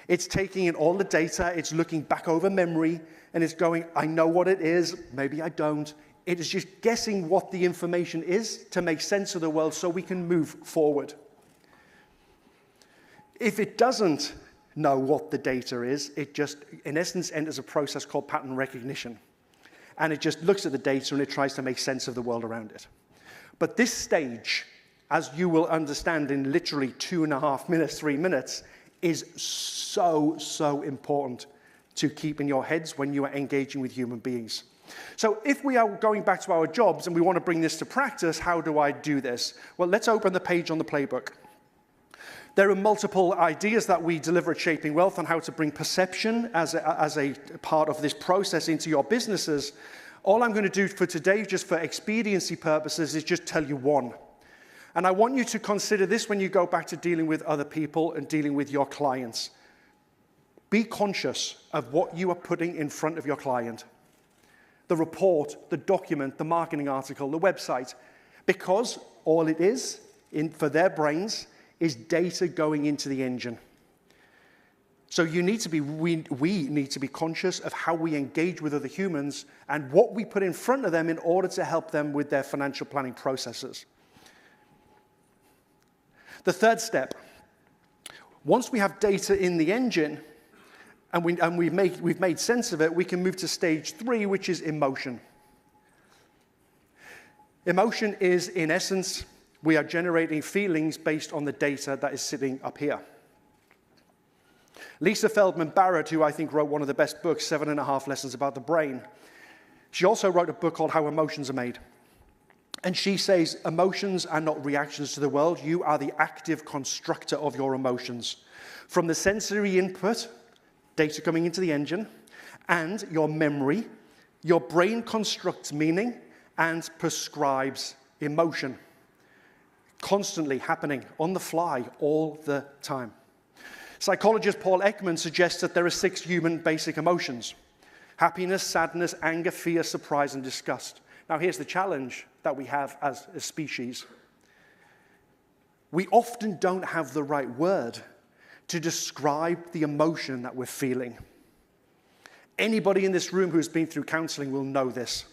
Speaker 9: It's taking in all the data, it's looking back over memory, and it's going, I know what it is, maybe I don't. It is just guessing what the information is to make sense of the world so we can move forward. If it doesn't know what the data is, it just, in essence, enters a process called pattern recognition. And it just looks at the data and it tries to make sense of the world around it. But this stage, as you will understand in literally 2.5 minutes, 3 minutes, is so important to keep in your heads when you are engaging with human beings. So if we are going back to our jobs and we want to bring this to practice, how do I do this? Well, let's open the page on the Playbook. There are multiple ideas that we deliver at Shaping Wealth on how to bring perception as a part of this process into your businesses. All I'm going to do for today, just for expediency purposes, is just tell you one. And I want you to consider this when you go back to dealing with other people and dealing with your clients. Be conscious of what you are putting in front of your client. The report, the document, the marketing article, the website. Because all it is, for their brains, is data going into the engine. So we need to be conscious of how we engage with other humans and what we put in front of them in order to help them with their financial planning processes. The third step, once we have data in the engine and we've made sense of it, we can move to stage 3, which is emotion. Emotion is, in essence, We are generating feelings based on the data that is sitting up here. Lisa Feldman Barrett, who I think wrote one of the best books, 7.5 Lessons About the Brain, she also wrote a book called How Emotions Are Made. And she says, emotions are not reactions to the world. You are the active constructor of your emotions. From the sensory input, data coming into the engine, and your memory, your brain constructs meaning and prescribes emotion. Constantly happening on the fly all the time. Psychologist Paul Ekman suggests that there are 6 human basic emotions: happiness, sadness, anger, fear, surprise, and disgust. Now here's the challenge that we have as a species. We often don't have the right word to describe the emotion that we're feeling. Anybody in this room who's been through counseling will know this.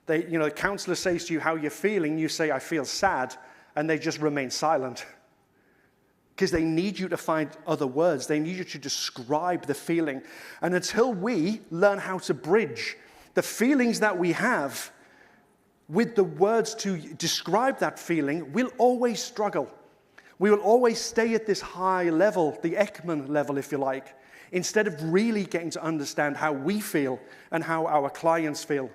Speaker 9: The counselor says to you how you're feeling, you say, I feel sad, and they just remain silent. Because they need you to find other words. They need you to describe the feeling. And until we learn how to bridge the feelings that we have with the words to describe that feeling, we'll always struggle. We will always stay at this high level, the Ekman level, if you like, instead of really getting to understand how we feel and how our clients feel.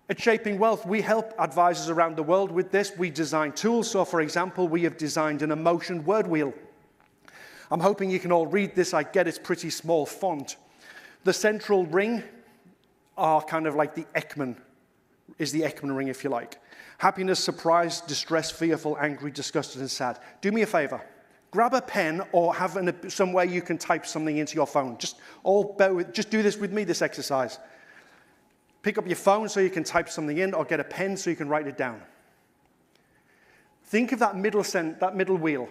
Speaker 9: At Shaping Wealth, we help advisors around the world with this. We design tools. So, for example, we have designed an emotion word wheel. I'm hoping you can all read this. I get it's pretty small font. The central ring are kind of like the Ekman ring, if you like. Happiness, surprise, distress, fearful, angry, disgusted, and sad. Do me a favor. Grab a pen or have somewhere you can type something into your phone. Just do this with me, this exercise. Pick up your phone so you can type something in, or get a pen so you can write it down. Think of that middle wheel.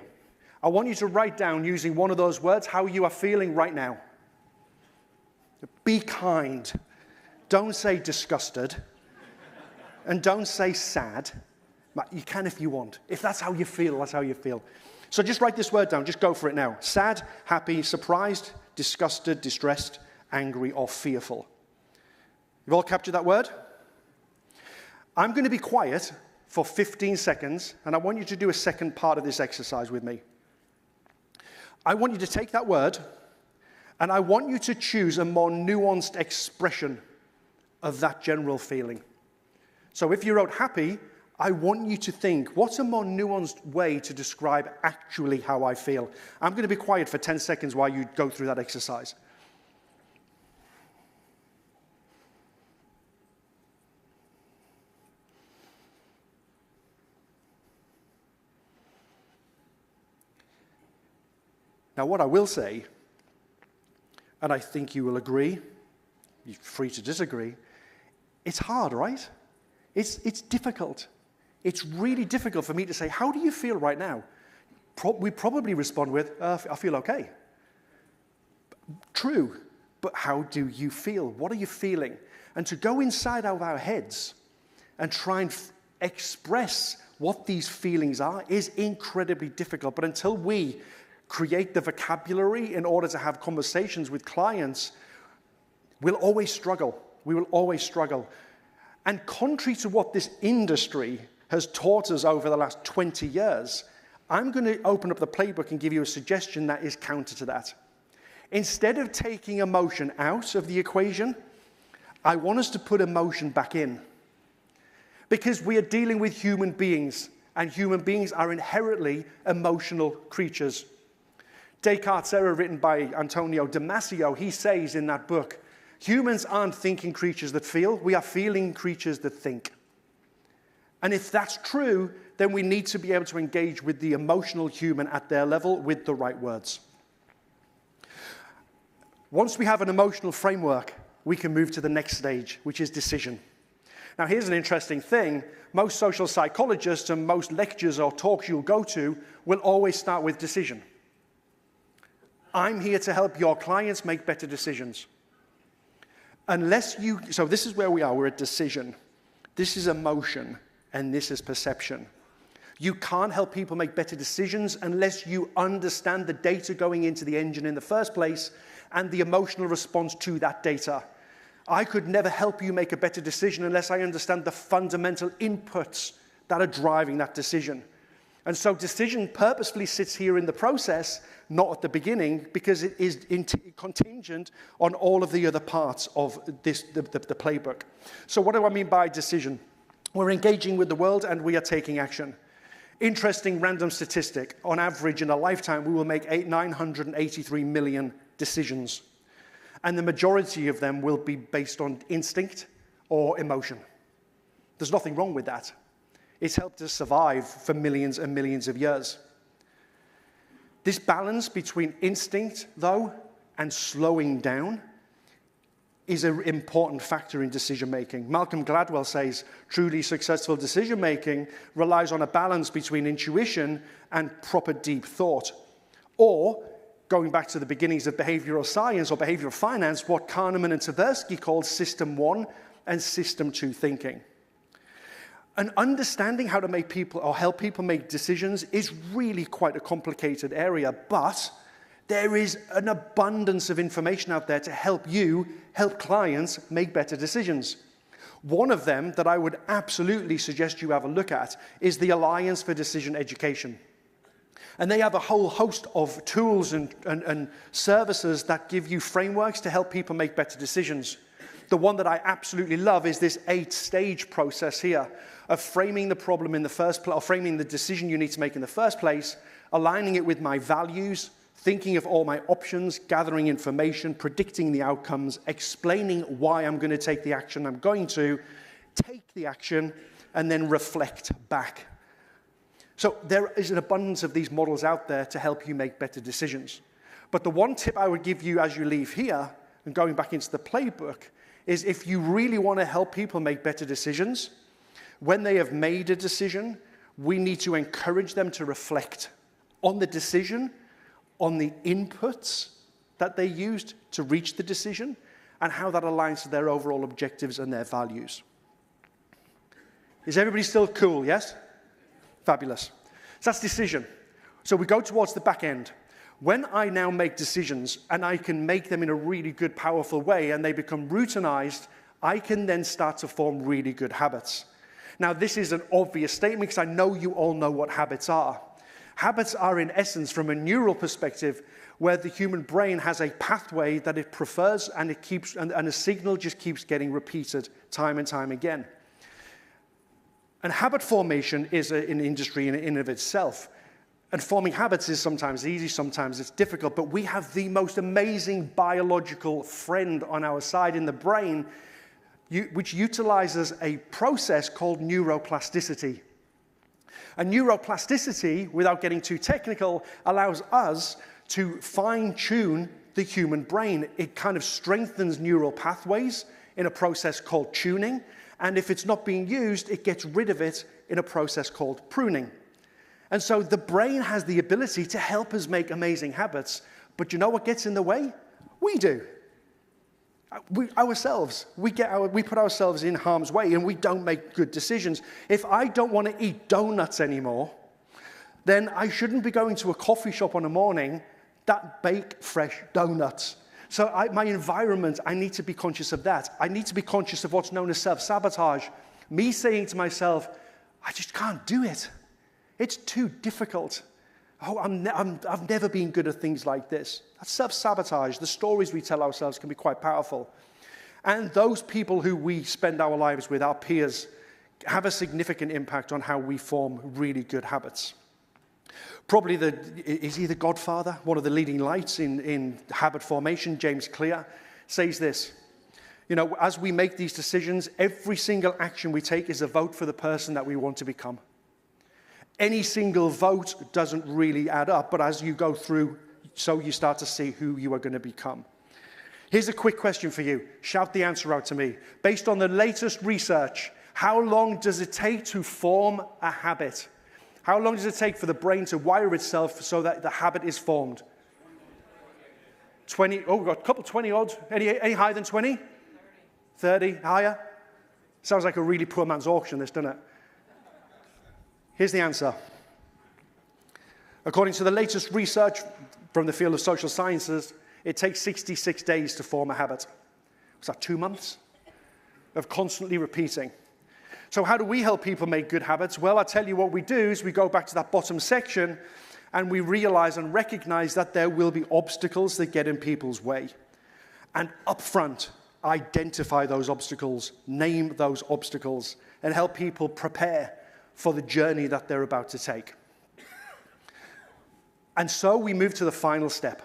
Speaker 9: I want you to write down, using one of those words, how you are feeling right now. Be kind. Don't say disgusted. And don't say sad. You can if you want. If that's how you feel, that's how you feel. So just write this word down. Just go for it now. Sad, happy, surprised, disgusted, distressed, angry, or fearful. You've all captured that word? I'm going to be quiet for 15 seconds, and I want you to do a second part of this exercise with me. I want you to take that word, and I want you to choose a more nuanced expression of that general feeling. So if you wrote happy, I want you to think, what's a more nuanced way to describe actually how I feel? I'm going to be quiet for 10 seconds while you go through that exercise. Now, what I will say, and I think you will agree, you're free to disagree, it's hard, right? It's difficult. It's really difficult for me to say, how do you feel right now? We probably respond with, I feel okay. True, but how do you feel? What are you feeling? And to go inside of our heads and try and express what these feelings are is incredibly difficult. But until we create the vocabulary in order to have conversations with clients, we'll always struggle. We will always struggle. And contrary to what this industry has taught us over the last 20 years, I'm going to open up the playbook and give you a suggestion that is counter to that. Instead of taking emotion out of the equation, I want us to put emotion back in. Because we are dealing with human beings, and human beings are inherently emotional creatures. Descartes' Error, written by Antonio Damasio, he says in that book, humans aren't thinking creatures that feel, we are feeling creatures that think. And if that's true, then we need to be able to engage with the emotional human at their level with the right words. Once we have an emotional framework, we can move to the next stage, which is decision. Now, here's an interesting thing. Most social psychologists and most lectures or talks you'll go to will always start with decision. I'm here to help your clients make better decisions. So this is where we are. We're at decision. This is emotion, and this is perception. You can't help people make better decisions unless you understand the data going into the engine in the first place and the emotional response to that data. I could never help you make a better decision unless I understand the fundamental inputs that are driving that decision. And so decision purposefully sits here in the process, not at the beginning, because it is contingent on all of the other parts of the playbook. So what do I mean by decision? We're engaging with the world and we are taking action. Interesting random statistic. On average, in a lifetime, we will make 983 million decisions. And the majority of them will be based on instinct or emotion. There's nothing wrong with that. It's helped us survive for millions and millions of years. This balance between instinct, though, and slowing down is an important factor in decision-making. Malcolm Gladwell says, truly successful decision-making relies on a balance between intuition and proper deep thought. Or, going back to the beginnings of behavioral science or behavioral finance, what Kahneman and Tversky called System 1 and System 2 thinking. And understanding how to make people or help people make decisions is really quite a complicated area, but there is an abundance of information out there to help you, help clients make better decisions. One of them that I would absolutely suggest you have a look at is the Alliance for Decision Education. And they have a whole host of tools and services that give you frameworks to help people make better decisions. The one that I absolutely love is this 8-stage process here of framing the problem in the first place, or framing the decision you need to make in the first place, aligning it with my values, thinking of all my options, gathering information, predicting the outcomes, explaining why I'm going to take the action I'm going to, take the action, and then reflect back. So there is an abundance of these models out there to help you make better decisions. But the one tip I would give you as you leave here, and going back into the playbook, is if you really want to help people make better decisions, when they have made a decision, we need to encourage them to reflect on the decision, on the inputs that they used to reach the decision, and how that aligns to their overall objectives and their values. Is everybody still cool, yes? Fabulous. So that's decision. So we go towards the back end. When I now make decisions, and I can make them in a really good, powerful way, and they become routinized, I can then start to form really good habits. Now, this is an obvious statement because I know you all know what habits are. Habits are, in essence, from a neural perspective, where the human brain has a pathway that it prefers, and it keeps, and a signal just keeps getting repeated time and time again. And habit formation is an industry in and of itself. And forming habits is sometimes easy, sometimes it's difficult, but we have the most amazing biological friend on our side in the brain, which utilizes a process called neuroplasticity. And neuroplasticity, without getting too technical, allows us to fine-tune the human brain. It kind of strengthens neural pathways in a process called tuning, and if it's not being used, it gets rid of it in a process called pruning. And so the brain has the ability to help us make amazing habits, but you know what gets in the way? We do. We put ourselves in harm's way, and we don't make good decisions. If I don't want to eat donuts anymore, then I shouldn't be going to a coffee shop on a morning that bake fresh donuts. So my environment, I need to be conscious of that. I need to be conscious of what's known as self-sabotage. Me saying to myself, I just can't do it. It's too difficult. Oh, I've never been good at things like this. That's self-sabotage. The stories we tell ourselves can be quite powerful. And those people who we spend our lives with, our peers, have a significant impact on how we form really good habits. Probably is he the godfather? One of the leading lights in habit formation, James Clear, says this. You know, as we make these decisions, every single action we take is a vote for the person that we want to become. Any single vote doesn't really add up, but as you go through, so you start to see who you are going to become. Here's a quick question for you. Shout the answer out to me. Based on the latest research, how long does it take to form a habit? How long does it take for the brain to wire itself so that the habit is formed? 20, oh, we've got a couple 20 odds. Any higher than 20? 30, higher? Sounds like a really poor man's auction, this, doesn't it? Here's the answer. According to the latest research from the field of social sciences, it takes 66 days to form a habit. Was that 2 months? Of constantly repeating. So how do we help people make good habits? Well, I tell you what we do is we go back to that bottom section and we realize and recognize that there will be obstacles that get in people's way. And up front, identify those obstacles, name those obstacles, and help people prepare for the journey that they're about to take. And so we move to the final step.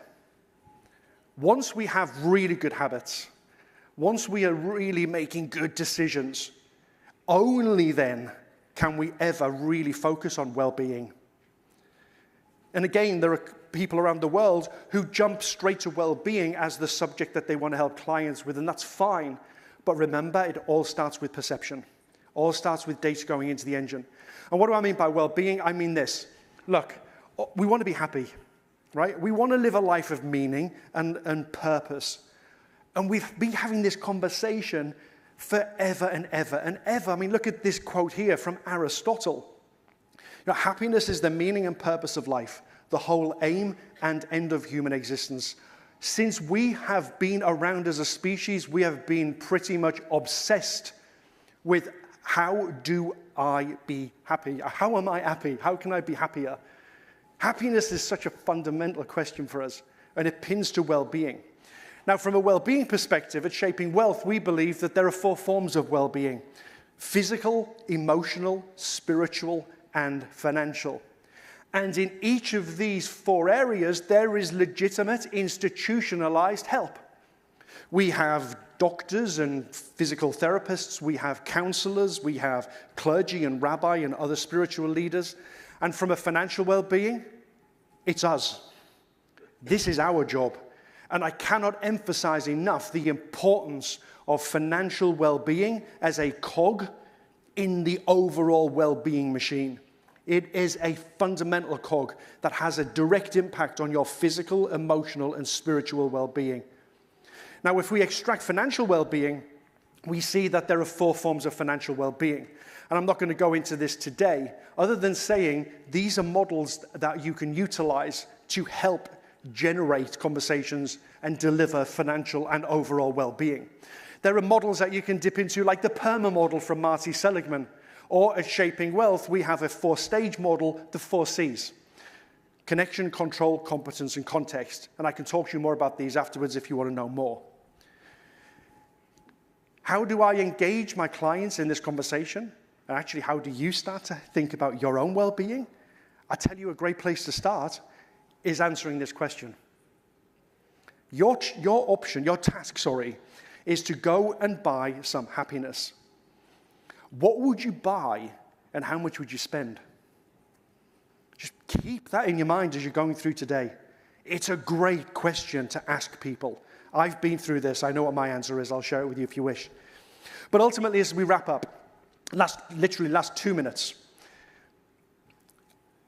Speaker 9: Once we have really good habits, once we are really making good decisions, only then can we ever really focus on well-being. And again, there are people around the world who jump straight to well-being as the subject that they want to help clients with, and that's fine. But remember, it all starts with perception. All starts with data going into the engine. And what do I mean by well-being? I mean this. Look, we want to be happy, right? We want to live a life of meaning and purpose. And we've been having this conversation forever and ever and ever. I mean, look at this quote here from Aristotle. You know, happiness is the meaning and purpose of life, the whole aim and end of human existence. Since we have been around as a species, we have been pretty much obsessed with how do I be happy? How am I happy? How can I be happier? Happiness is such a fundamental question for us, and it pins to well-being. Now, from a well-being perspective, at Shaping Wealth, we believe that there are 4 forms of well-being: physical, emotional, spiritual, and financial. And in each of these 4 areas, there is legitimate, institutionalized help. We have doctors and physical therapists, we have counselors, we have clergy and rabbi and other spiritual leaders. And from a financial well-being, it's us. This is our job. And I cannot emphasize enough the importance of financial well-being as a cog in the overall well-being machine. It is a fundamental cog that has a direct impact on your physical, emotional, and spiritual well-being. Now, if we extract financial well-being, we see that there are 4 forms of financial well-being. And I'm not going to go into this today, other than saying these are models that you can utilize to help generate conversations and deliver financial and overall well-being. There are models that you can dip into, like the PERMA model from Marty Seligman, or at Shaping Wealth, we have a 4-stage model, the 4 C's: connection, control, competence, and context. And I can talk to you more about these afterwards if you want to know more. How do I engage my clients in this conversation? And actually, how do you start to think about your own well-being? I tell you, a great place to start is answering this question. Your task, is to go and buy some happiness. What would you buy and how much would you spend? Just keep that in your mind as you're going through today. It's a great question to ask people. I've been through this. I know what my answer is. I'll share it with you if you wish. But ultimately, as we wrap up, last 2 minutes,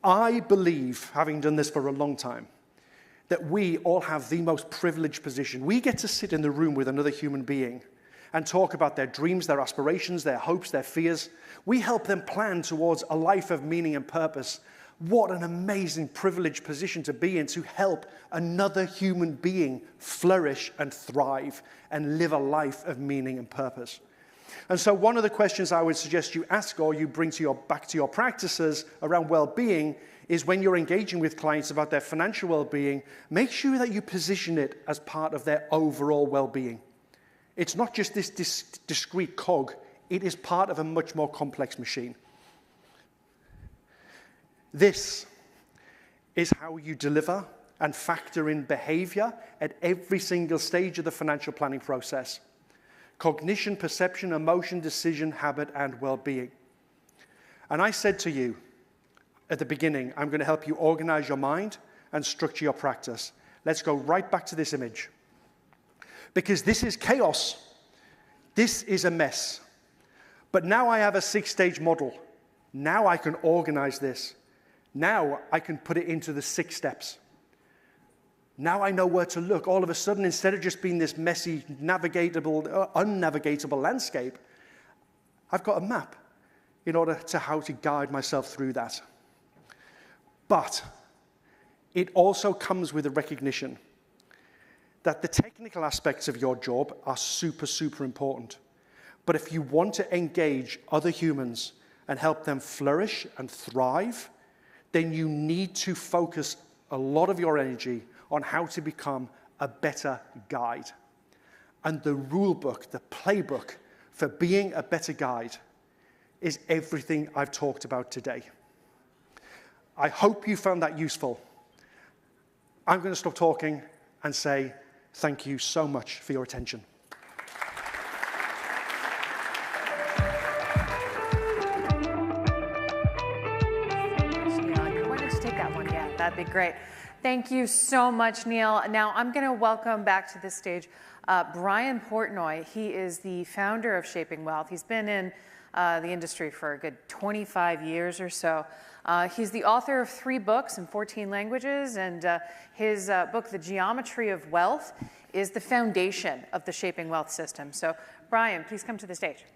Speaker 9: I believe, having done this for a long time, that we all have the most privileged position. We get to sit in the room with another human being and talk about their dreams, their aspirations, their hopes, their fears. We help them plan towards a life of meaning and purpose. What an amazing privileged position to be in, to help another human being flourish and thrive and live a life of meaning and purpose. And so one of the questions I would suggest you ask or you bring back to your practices around well-being is, when you're engaging with clients about their financial well-being, make sure that you position it as part of their overall well-being. It's not just this discrete cog. It is part of a much more complex machine. This is how you deliver and factor in behavior at every single stage of the financial planning process: cognition, perception, emotion, decision, habit, and well-being. And I said to you at the beginning, I'm going to help you organize your mind and structure your practice. Let's go right back to this image. Because this is chaos. This is a mess. But now I have a 6-stage model. Now I can organize this. Now I can put it into the 6 steps. Now I know where to look. All of a sudden, instead of just being this messy, unnavigatable landscape, I've got a map in order to how to guide myself through that. But it also comes with a recognition that the technical aspects of your job are super, super important. But if you want to engage other humans and help them flourish and thrive, then you need to focus a lot of your energy on how to become a better guide. And the rule book, the playbook for being a better guide is everything I've talked about today. I hope you found that useful. I'm going to stop talking and say thank you so much for your attention.
Speaker 4: That'd be great. Thank you so much, Neil. Now I'm going to welcome back to this stage Brian Portnoy. He is the founder of Shaping Wealth. He's been in the industry for a good 25 years or so. He's the author of 3 books in 14 languages, and his book, The Geometry of Wealth, is the foundation of the Shaping Wealth system. So, Brian, please come to the stage.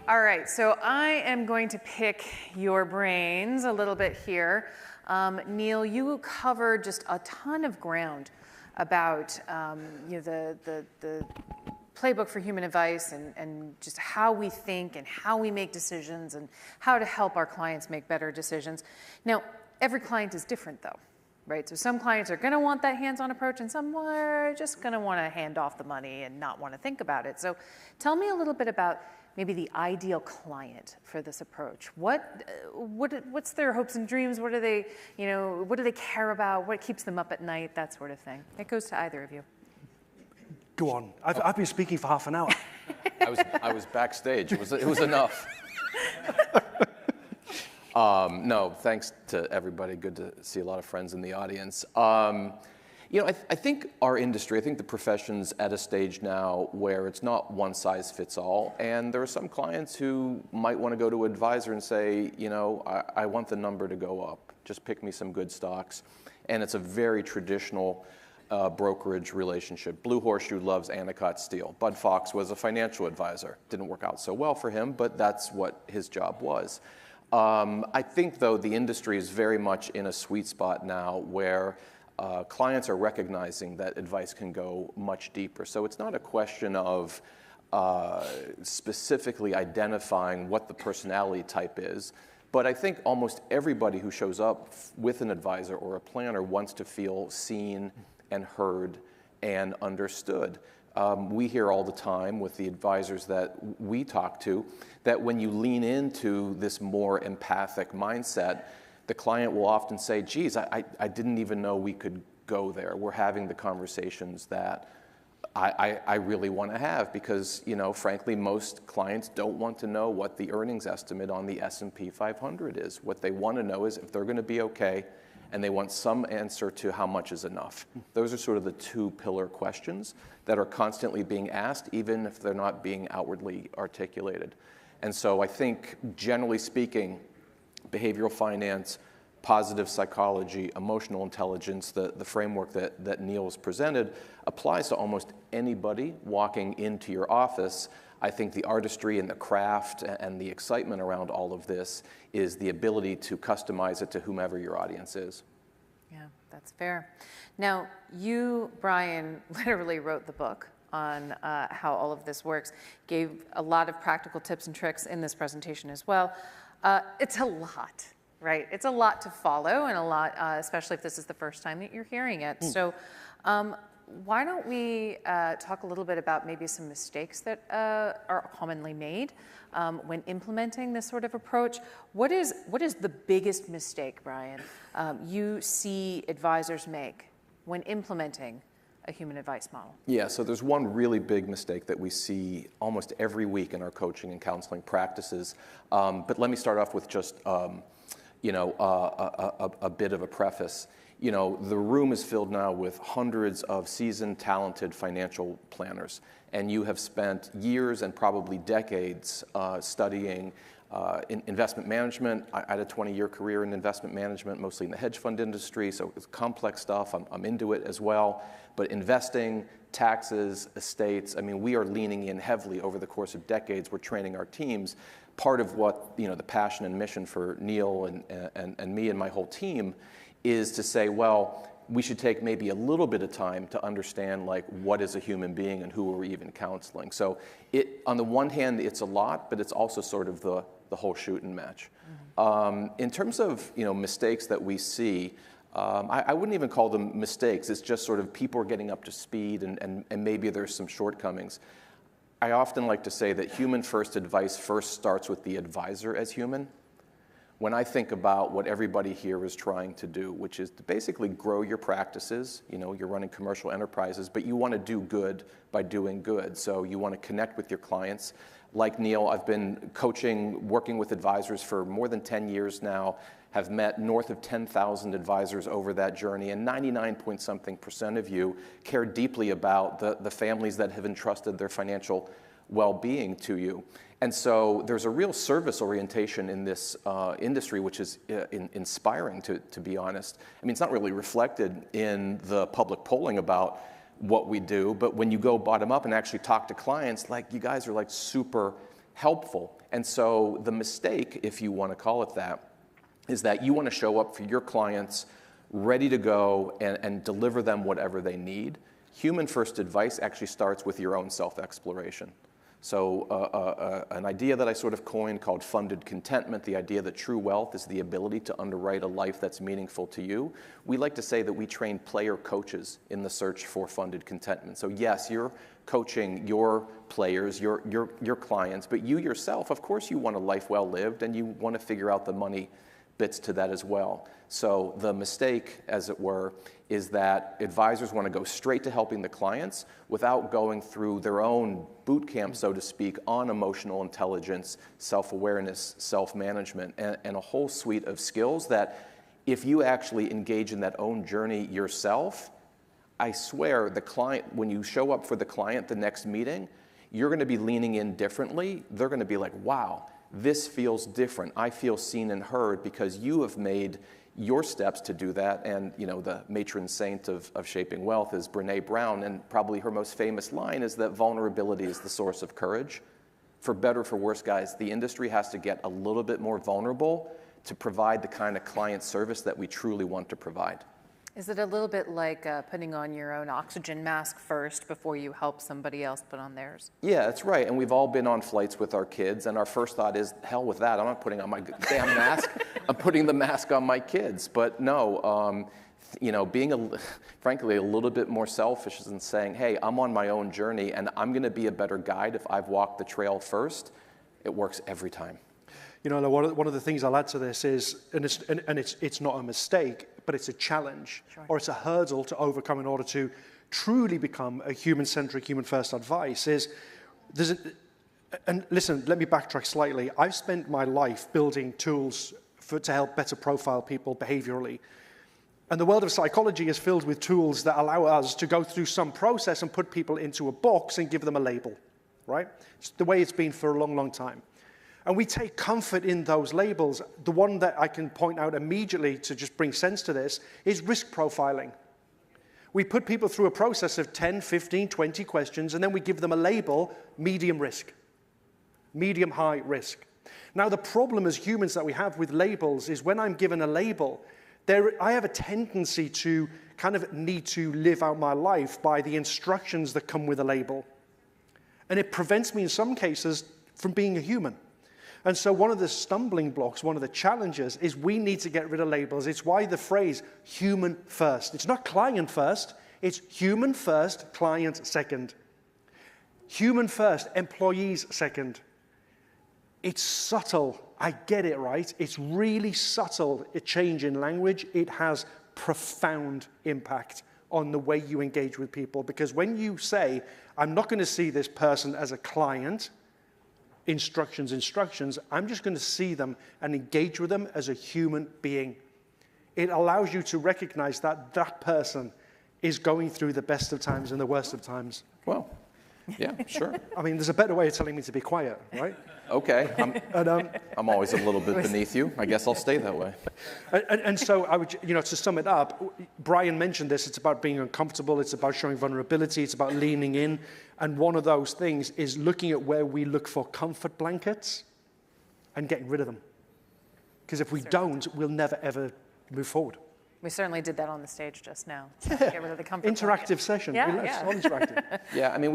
Speaker 4: All right, so I am going to pick your brains a little bit here. Neil, you covered just a ton of ground about the playbook for human advice and just how we think and how we make decisions and how to help our clients make better decisions. Now, every client is different though, right? So some clients are gonna want that hands-on approach and some are just gonna wanna hand off the money and not wanna think about it. So tell me a little bit about maybe the ideal client for this approach. What's their hopes and dreams? What do they care about? What keeps them up at night? That sort of thing. It goes to either of you.
Speaker 9: Go on. I've been speaking for half an hour.
Speaker 10: I was backstage. It was enough. No, thanks to everybody. Good to see a lot of friends in the audience. I think our industry, I think the profession's at a stage now where it's not one size fits all. And there are some clients who might want to go to an advisor and say, I want the number to go up. Just pick me some good stocks. And it's a very traditional brokerage relationship. Blue Horseshoe loves Anacott Steel. Bud Fox was a financial advisor. Didn't work out so well for him, but that's what his job was. I think, though, the industry is very much in a sweet spot now where clients are recognizing that advice can go much deeper. So it's not a question of specifically identifying what the personality type is, but I think almost everybody who shows up with an advisor or a planner wants to feel seen and heard and understood. We hear all the time with the advisors that we talk to that when you lean into this more empathic mindset, the client will often say, geez, I didn't even know we could go there. We're having the conversations that I really want to have because, frankly, most clients don't want to know what the earnings estimate on the S&P 500 is. What they want to know is if they're going to be okay, and they want some answer to how much is enough. Those are sort of the 2 pillar questions that are constantly being asked, even if they're not being outwardly articulated. And so I think, generally speaking, behavioral finance, positive psychology, emotional intelligence, the framework that Neil has presented applies to almost anybody walking into your office. I think the artistry and the craft and the excitement around all of this is the ability to customize it to whomever your audience is.
Speaker 4: Yeah, that's fair. Now, you, Brian, literally wrote the book on how all of this works, gave a lot of practical tips and tricks in this presentation as well. It's a lot, right? It's a lot to follow and a lot, especially if this is the first time that you're hearing it. So why don't we talk a little bit about maybe some mistakes that are commonly made when implementing this sort of approach? What is the biggest mistake, Brian, you see advisors make when implementing a human advice model?
Speaker 10: Yeah, so there's one really big mistake that we see almost every week in our coaching and counseling practices. But let me start off with just a bit of a preface. The room is filled now with hundreds of seasoned, talented financial planners, and you have spent years and probably decades studying investment management. I had a 20-year career in investment management, mostly in the hedge fund industry, so it's complex stuff. I'm into it as well. But investing, taxes, estates, we are leaning in heavily over the course of decades. We're training our teams. Part of what the passion and mission for Neil and me and my whole team is to say, well, we should take maybe a little bit of time to understand like what is a human being and who are we even counseling. So on the one hand, it's a lot, but it's also sort of the whole shooting match. In terms of mistakes that we see, I wouldn't even call them mistakes. It's just sort of people are getting up to speed and maybe there's some shortcomings. I often like to say that human first advice first starts with the advisor as human. When I think about what everybody here is trying to do, which is to basically grow your practices, you're running commercial enterprises, but you want to do good by doing good. So you want to connect with your clients. Like Neil, I've been coaching, working with advisors for more than 10 years now, have met north of 10,000 advisors over that journey, and 99-point-something% of you care deeply about the families that have entrusted their financial well-being to you. And so there's a real service orientation in this industry, which is inspiring, to be honest. I mean, it's not really reflected in the public polling about what we do, but when you go bottom up and actually talk to clients, like, you guys are like super helpful. And so the mistake, if you want to call it that, is that you want to show up for your clients ready to go and deliver them whatever they need. Human first advice actually starts with your own self-exploration. So an idea that I sort of coined called funded contentment, the idea that true wealth is the ability to underwrite a life that's meaningful to you. We like to say that we train player coaches in the search for funded contentment. So yes, you're coaching your players, your clients, but you yourself, of course you want a life well lived and you want to figure out the money bits to that as well. So the mistake, as it were, is that advisors want to go straight to helping the clients without going through their own boot camp, so to speak, on emotional intelligence, self-awareness, self-management, and a whole suite of skills that if you actually engage in that own journey yourself, I swear the client, when you show up for the client the next meeting, you're going to be leaning in differently. They're going to be like, wow, this feels different. I feel seen and heard because you have made your steps to do that. And the matron saint of shaping wealth is Brene Brown, and probably her most famous line is that vulnerability is the source of courage. For better or for worse, guys, the industry has to get a little bit more vulnerable to provide the kind of client service that we truly want to provide.
Speaker 4: Is it a little bit like putting on your own oxygen mask first before you help somebody else put on theirs?
Speaker 10: Yeah, that's right. And we've all been on flights with our kids, and our first thought is, hell with that. I'm not putting on my damn mask. I'm putting the mask on my kids. But no, being, frankly, a little bit more selfish and saying, hey, I'm on my own journey, and I'm going to be a better guide if I've walked the trail first. It works every time.
Speaker 9: One of the things I'll add to this is, and it's not a mistake, but it's a challenge, or it's a hurdle to overcome in order to truly become a human-centric, human-first advice, and listen, let me backtrack slightly. I've spent my life building tools to help better profile people behaviorally. And the world of psychology is filled with tools that allow us to go through some process and put people into a box and give them a label, right? It's the way it's been for a long, long time. And we take comfort in those labels. The one that I can point out immediately to just bring sense to this is risk profiling. We put people through a process of 10, 15, 20 questions, and then we give them a label, medium risk, medium high risk. Now, the problem as humans that we have with labels is when I'm given a label, I have a tendency to kind of need to live out my life by the instructions that come with a label. And it prevents me in some cases from being a human. And so one of the stumbling blocks, one of the challenges is we need to get rid of labels. It's why the phrase human first. It's not client first. It's human first, client second. Human first, employees second. It's subtle. I get it, right? It's really subtle, a change in language. It has profound impact on the way you engage with people. Because when you say, I'm not going to see this person as a client, instructions, I'm just going to see them and engage with them as a human being. It allows you to recognize that that person is going through the best of times and the worst of times.
Speaker 10: Well, yeah, sure.
Speaker 9: I mean, there's a better way of telling me to be quiet, right?
Speaker 10: Okay. I'm always a little bit beneath you. I guess I'll stay that way.
Speaker 9: And so I would, to sum it up, Brian mentioned this. It's about being uncomfortable. It's about showing vulnerability. It's about leaning in. And one of those things is looking at where we look for comfort blankets and getting rid of them. Because if we don't, we'll never, ever move forward.
Speaker 4: We certainly did that on the stage just now. So get rid of the comfort
Speaker 9: Interactive
Speaker 4: blanket.
Speaker 9: session.
Speaker 4: Yeah.
Speaker 9: All interactive.
Speaker 10: Yeah, I mean,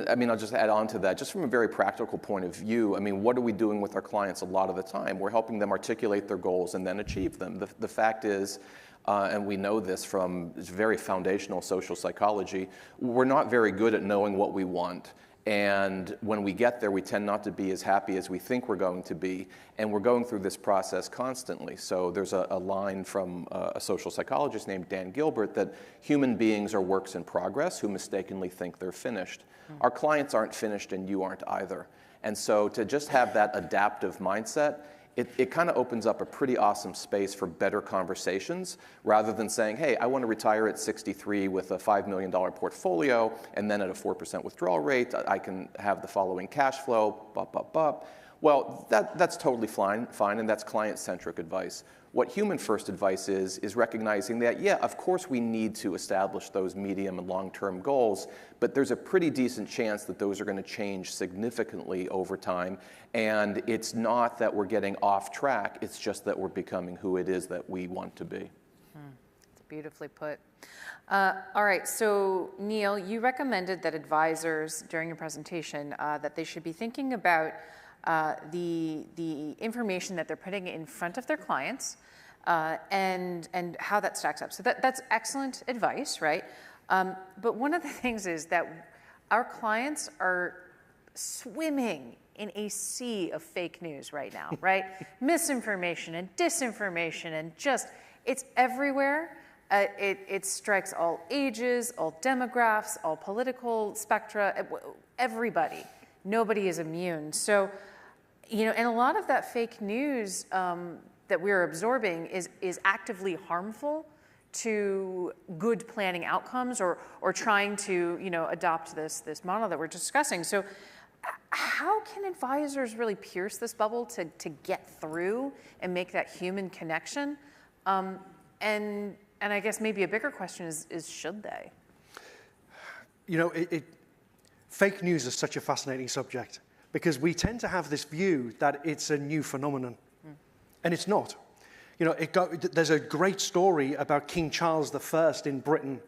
Speaker 10: I mean, I'll just add on to that. Just from a very practical point of view, I mean, what are we doing with our clients a lot of the time? We're helping them articulate their goals and then achieve them. The fact is, and we know this from very foundational social psychology, we're not very good at knowing what we want. And when we get there, we tend not to be as happy as we think we're going to be. And we're going through this process constantly. So there's a line from a social psychologist named Dan Gilbert that human beings are works in progress who mistakenly think they're finished. Our clients aren't finished and you aren't either. And so to just have that adaptive mindset, it kind of opens up a pretty awesome space for better conversations rather than saying, hey, I want to retire at 63 with a $5 million portfolio and then at a 4% withdrawal rate, I can have the following cash flow, Well, that's totally fine, and that's client-centric advice. What human-first advice is recognizing that, yeah, of course we need to establish those medium and long-term goals, but there's a pretty decent chance that those are going to change significantly over time, and it's not that we're getting off track, it's just that we're becoming who it is that we want to be.
Speaker 4: It's beautifully put. All right, so Neil, you recommended that advisors, during your presentation, that they should be thinking about the information that they're putting in front of their clients and how that stacks up. So that's excellent advice, right? But one of the things is that our clients are swimming in a sea of fake news right now, right? Misinformation and disinformation and just, it's everywhere. It strikes all ages, all demographics, all political spectra, everybody. Nobody is immune. So, you know, and a lot of that fake news that we're absorbing is actively harmful to good planning outcomes or trying to, you know, adopt this model that we're discussing. So how can advisors really pierce this bubble to get through and make that human connection? And I guess maybe a bigger question is should they?
Speaker 9: You know, fake news is such a fascinating subject because we tend to have this view that it's a new phenomenon, and it's not. You know, there's a great story about King Charles I in Britain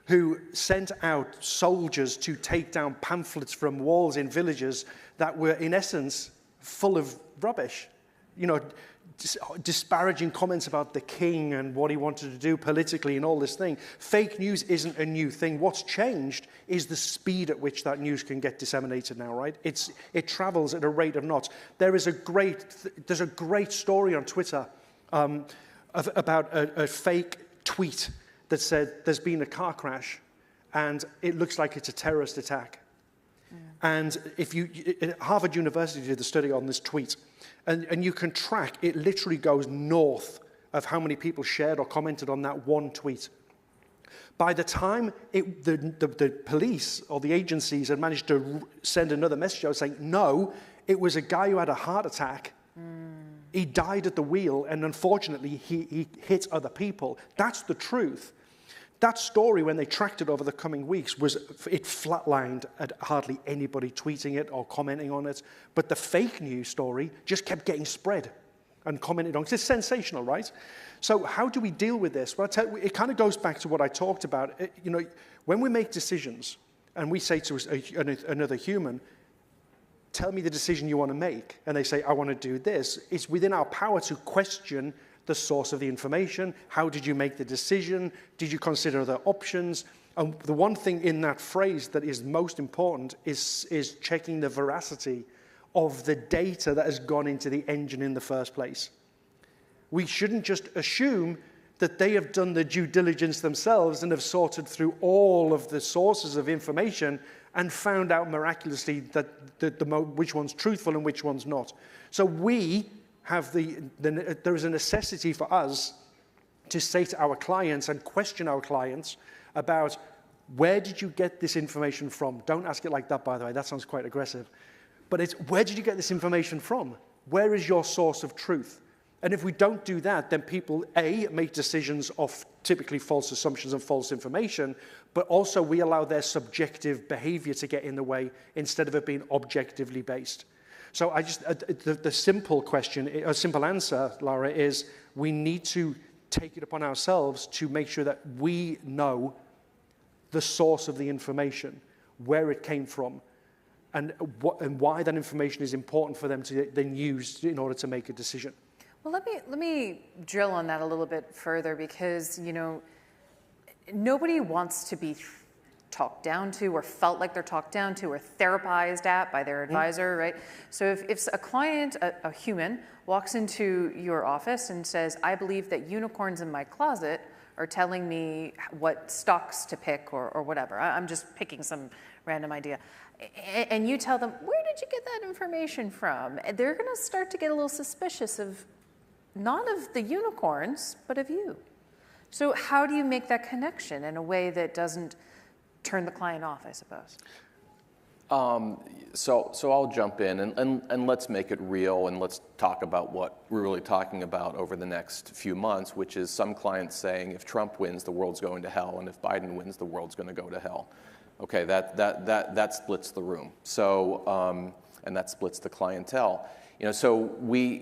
Speaker 9: who sent out soldiers to take down pamphlets from walls in villages that were, in essence, full of rubbish. You know, disparaging comments about the king and what he wanted to do politically and all this thing. Fake news isn't a new thing. What's changed is the speed at which that news can get disseminated now, right? It travels at a rate of knots. There's a great story on Twitter about a fake tweet that said there's been a car crash and it looks like it's a terrorist attack. And Harvard University did the study on this tweet, and you can track, it literally goes north of how many people shared or commented on that one tweet. By the time the police or the agencies had managed to send another message out saying, no, it was a guy who had a heart attack. He died at the wheel, and unfortunately, he hit other people. That's the truth. That story, when they tracked it over the coming weeks, it flatlined at hardly anybody tweeting it or commenting on it. But the fake news story just kept getting spread and commented on. It's sensational, right? So how do we deal with this? Well, it kind of goes back to what I talked about. You know, when we make decisions and we say to another human, tell me the decision you want to make, and they say, I want to do this, it's within our power to question the source of the information. How did you make the decision? Did you consider other options? And the one thing in that phrase that is most important is checking the veracity of the data that has gone into the engine in the first place. We shouldn't just assume that they have done the due diligence themselves and have sorted through all of the sources of information and found out miraculously that which one's truthful and which one's not. So we have there is a necessity for us to say to our clients and question our clients about where did you get this information from? Don't ask it like that, by the way. That sounds quite aggressive. But it's where did you get this information from? Where is your source of truth? And if we don't do that, then people, A, make decisions of typically false assumptions and false information, but also we allow their subjective behavior to get in the way instead of it being objectively based. So the simple question, a simple answer, Laura, is we need to take it upon ourselves to make sure that we know the source of the information, where it came from, and why that information is important for them to then use in order to make a decision.
Speaker 4: Well, let me drill on that a little bit further, because nobody wants to be talked down to or felt like they're talked down to or therapized at by their advisor, right? So if a client, a human, walks into your office and says, I believe that unicorns in my closet are telling me what stocks to pick or whatever. I'm just picking some random idea. And you tell them, where did you get that information from? And they're going to start to get a little suspicious of not of the unicorns, but of you. So how do you make that connection in a way that doesn't turn the client off, I suppose?
Speaker 10: So I'll jump in and let's make it real, and let's talk about what we're really talking about over the next few months, which is some clients saying if Trump wins, the world's going to hell, and if Biden wins, the world's going to go to hell. Okay, that splits the room. So and that splits the clientele. So we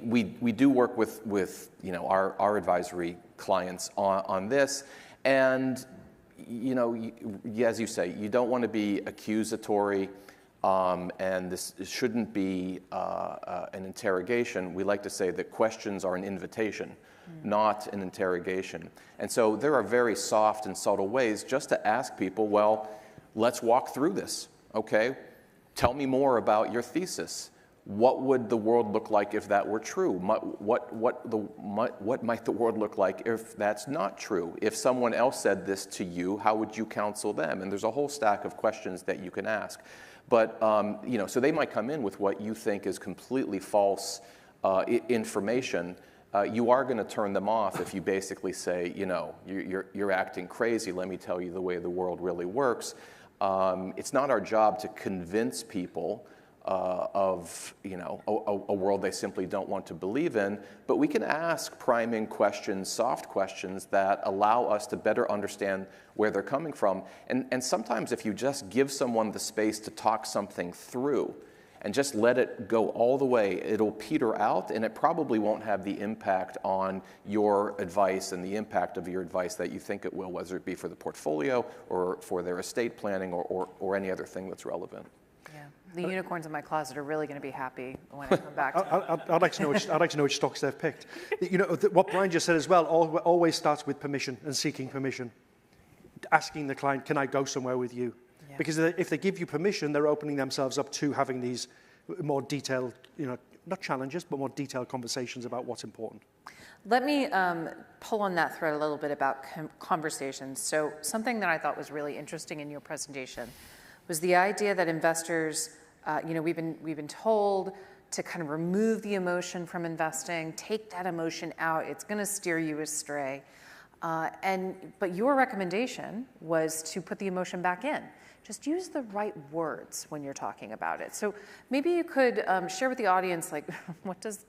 Speaker 10: do work with our advisory clients on this, and as you say, you don't want to be accusatory. And this shouldn't be an interrogation. We like to say that questions are an invitation, not an interrogation. And so there are very soft and subtle ways just to ask people, well, let's walk through this, okay? Tell me more about your thesis. What would the world look like if that were true? What might the world look like if that's not true? If someone else said this to you, how would you counsel them? And there's a whole stack of questions that you can ask. But, so they might come in with what you think is completely false information. You are going to turn them off if you basically say, you're acting crazy. Let me tell you the way the world really works. It's not our job to convince people of a world they simply don't want to believe in, but we can ask priming questions, soft questions that allow us to better understand where they're coming from. And sometimes if you just give someone the space to talk something through and just let it go all the way, it'll peter out, and it probably won't have the impact on your advice and the impact of your advice that you think it will, whether it be for the portfolio or for their estate planning or any other thing that's relevant.
Speaker 4: The unicorns in my closet are really going to be happy when I come back.
Speaker 9: I'd like to know which stocks they've picked. What Brian just said as well always starts with permission and seeking permission. Asking the client, can I go somewhere with you? Yeah. Because if they give you permission, they're opening themselves up to having these more detailed, not challenges, but more detailed conversations about what's important.
Speaker 4: Let me pull on that thread a little bit about conversations. So something that I thought was really interesting in your presentation was the idea that investors, we've been told to kind of remove the emotion from investing, take that emotion out. It's going to steer you astray. But your recommendation was to put the emotion back in. Just use the right words when you're talking about it. So maybe you could share with the audience, like, what does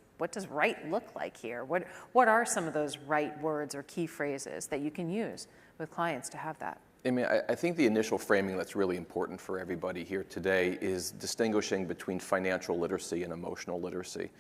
Speaker 4: right look like here? What are some of those right words or key phrases that you can use with clients to have that?
Speaker 10: I think the initial framing that's really important for everybody here today is distinguishing between financial literacy and emotional literacy.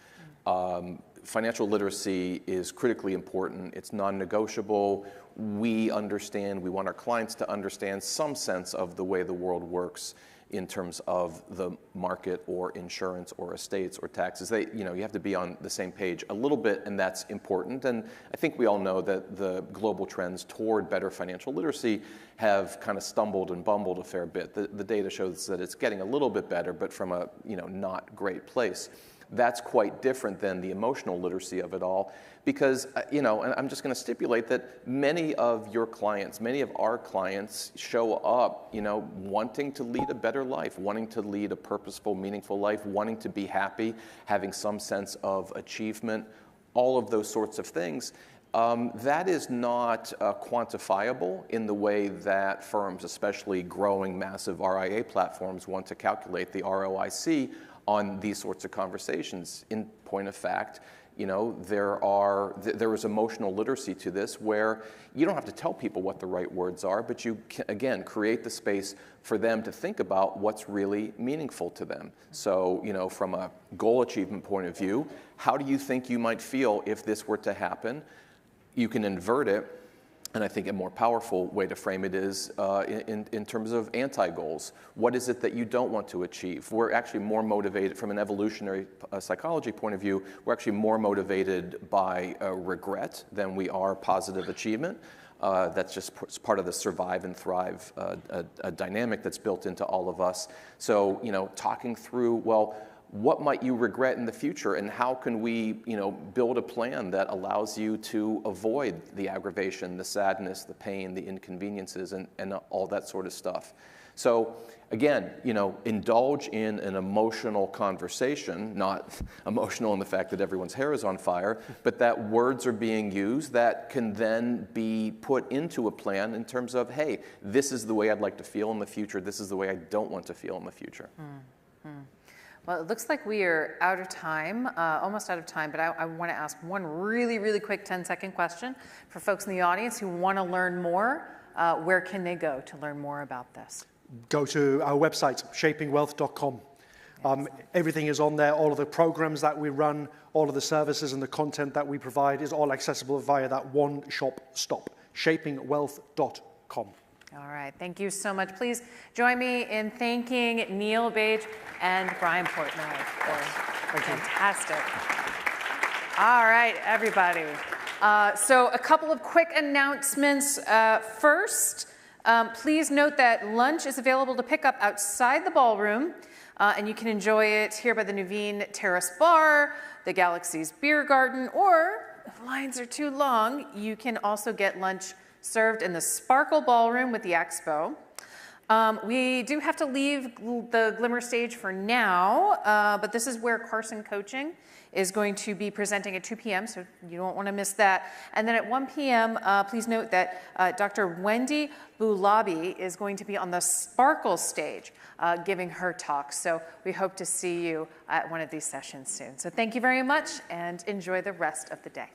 Speaker 10: Financial literacy is critically important. It's non-negotiable. We want our clients to understand some sense of the way the world works in terms of the market or insurance or estates or taxes. You have to be on the same page a little bit, and that's important. And I think we all know that the global trends toward better financial literacy have kind of stumbled and bumbled a fair bit. The data shows that it's getting a little bit better, but from a not great place. That's quite different than the emotional literacy of it all, because, and I'm just going to stipulate that many of your clients, many of our clients show up, wanting to lead a better life, wanting to lead a purposeful, meaningful life, wanting to be happy, having some sense of achievement, all of those sorts of things. That is not quantifiable in the way that firms, especially growing massive RIA platforms, want to calculate the ROIC on these sorts of conversations. In point of fact, there is emotional literacy to this, where you don't have to tell people what the right words are, but you can, again, create the space for them to think about what's really meaningful to them. So, from a goal achievement point of view, how do you think you might feel if this were to happen? You can invert it, and I think a more powerful way to frame it is in terms of anti-goals. What is it that you don't want to achieve? We're actually more motivated, from an evolutionary psychology point of view, we're actually more motivated by regret than we are positive achievement. That's just part of the survive and thrive a dynamic that's built into all of us. So, talking through, well, what might you regret in the future, and how can we, build a plan that allows you to avoid the aggravation, the sadness, the pain, the inconveniences, and all that sort of stuff. So again, indulge in an emotional conversation, not emotional in the fact that everyone's hair is on fire, but that words are being used that can then be put into a plan in terms of, hey, this is the way I'd like to feel in the future, this is the way I don't want to feel in the future.
Speaker 4: Mm-hmm. Well, it looks like we are out of time, almost out of time, but I want to ask one really, really quick 10-second question for folks in the audience who want to learn more. Where can they go to learn more about this?
Speaker 9: Go to our website, shapingwealth.com. Everything is on there. All of the programs that we run, all of the services and the content that we provide is all accessible via that one-shop stop, shapingwealth.com.
Speaker 4: All right, thank you so much. Please join me in thanking Neil Bage and Brian Portnoy. Fantastic. All right, everybody. So a couple of quick announcements. First, please note that lunch is available to pick up outside the ballroom, and you can enjoy it here by the Nuveen Terrace Bar, the Galaxy's Beer Garden, or if lines are too long, you can also get lunch served in the Sparkle Ballroom with the Expo. We do have to leave the Glimmer stage for now, but this is where Carson Coaching is going to be presenting at 2 p.m., so you don't want to miss that. And then at 1 p.m., please note that Dr. Wendy Bulabi is going to be on the Sparkle stage giving her talk. So we hope to see you at one of these sessions soon. So thank you very much, and enjoy the rest of the day.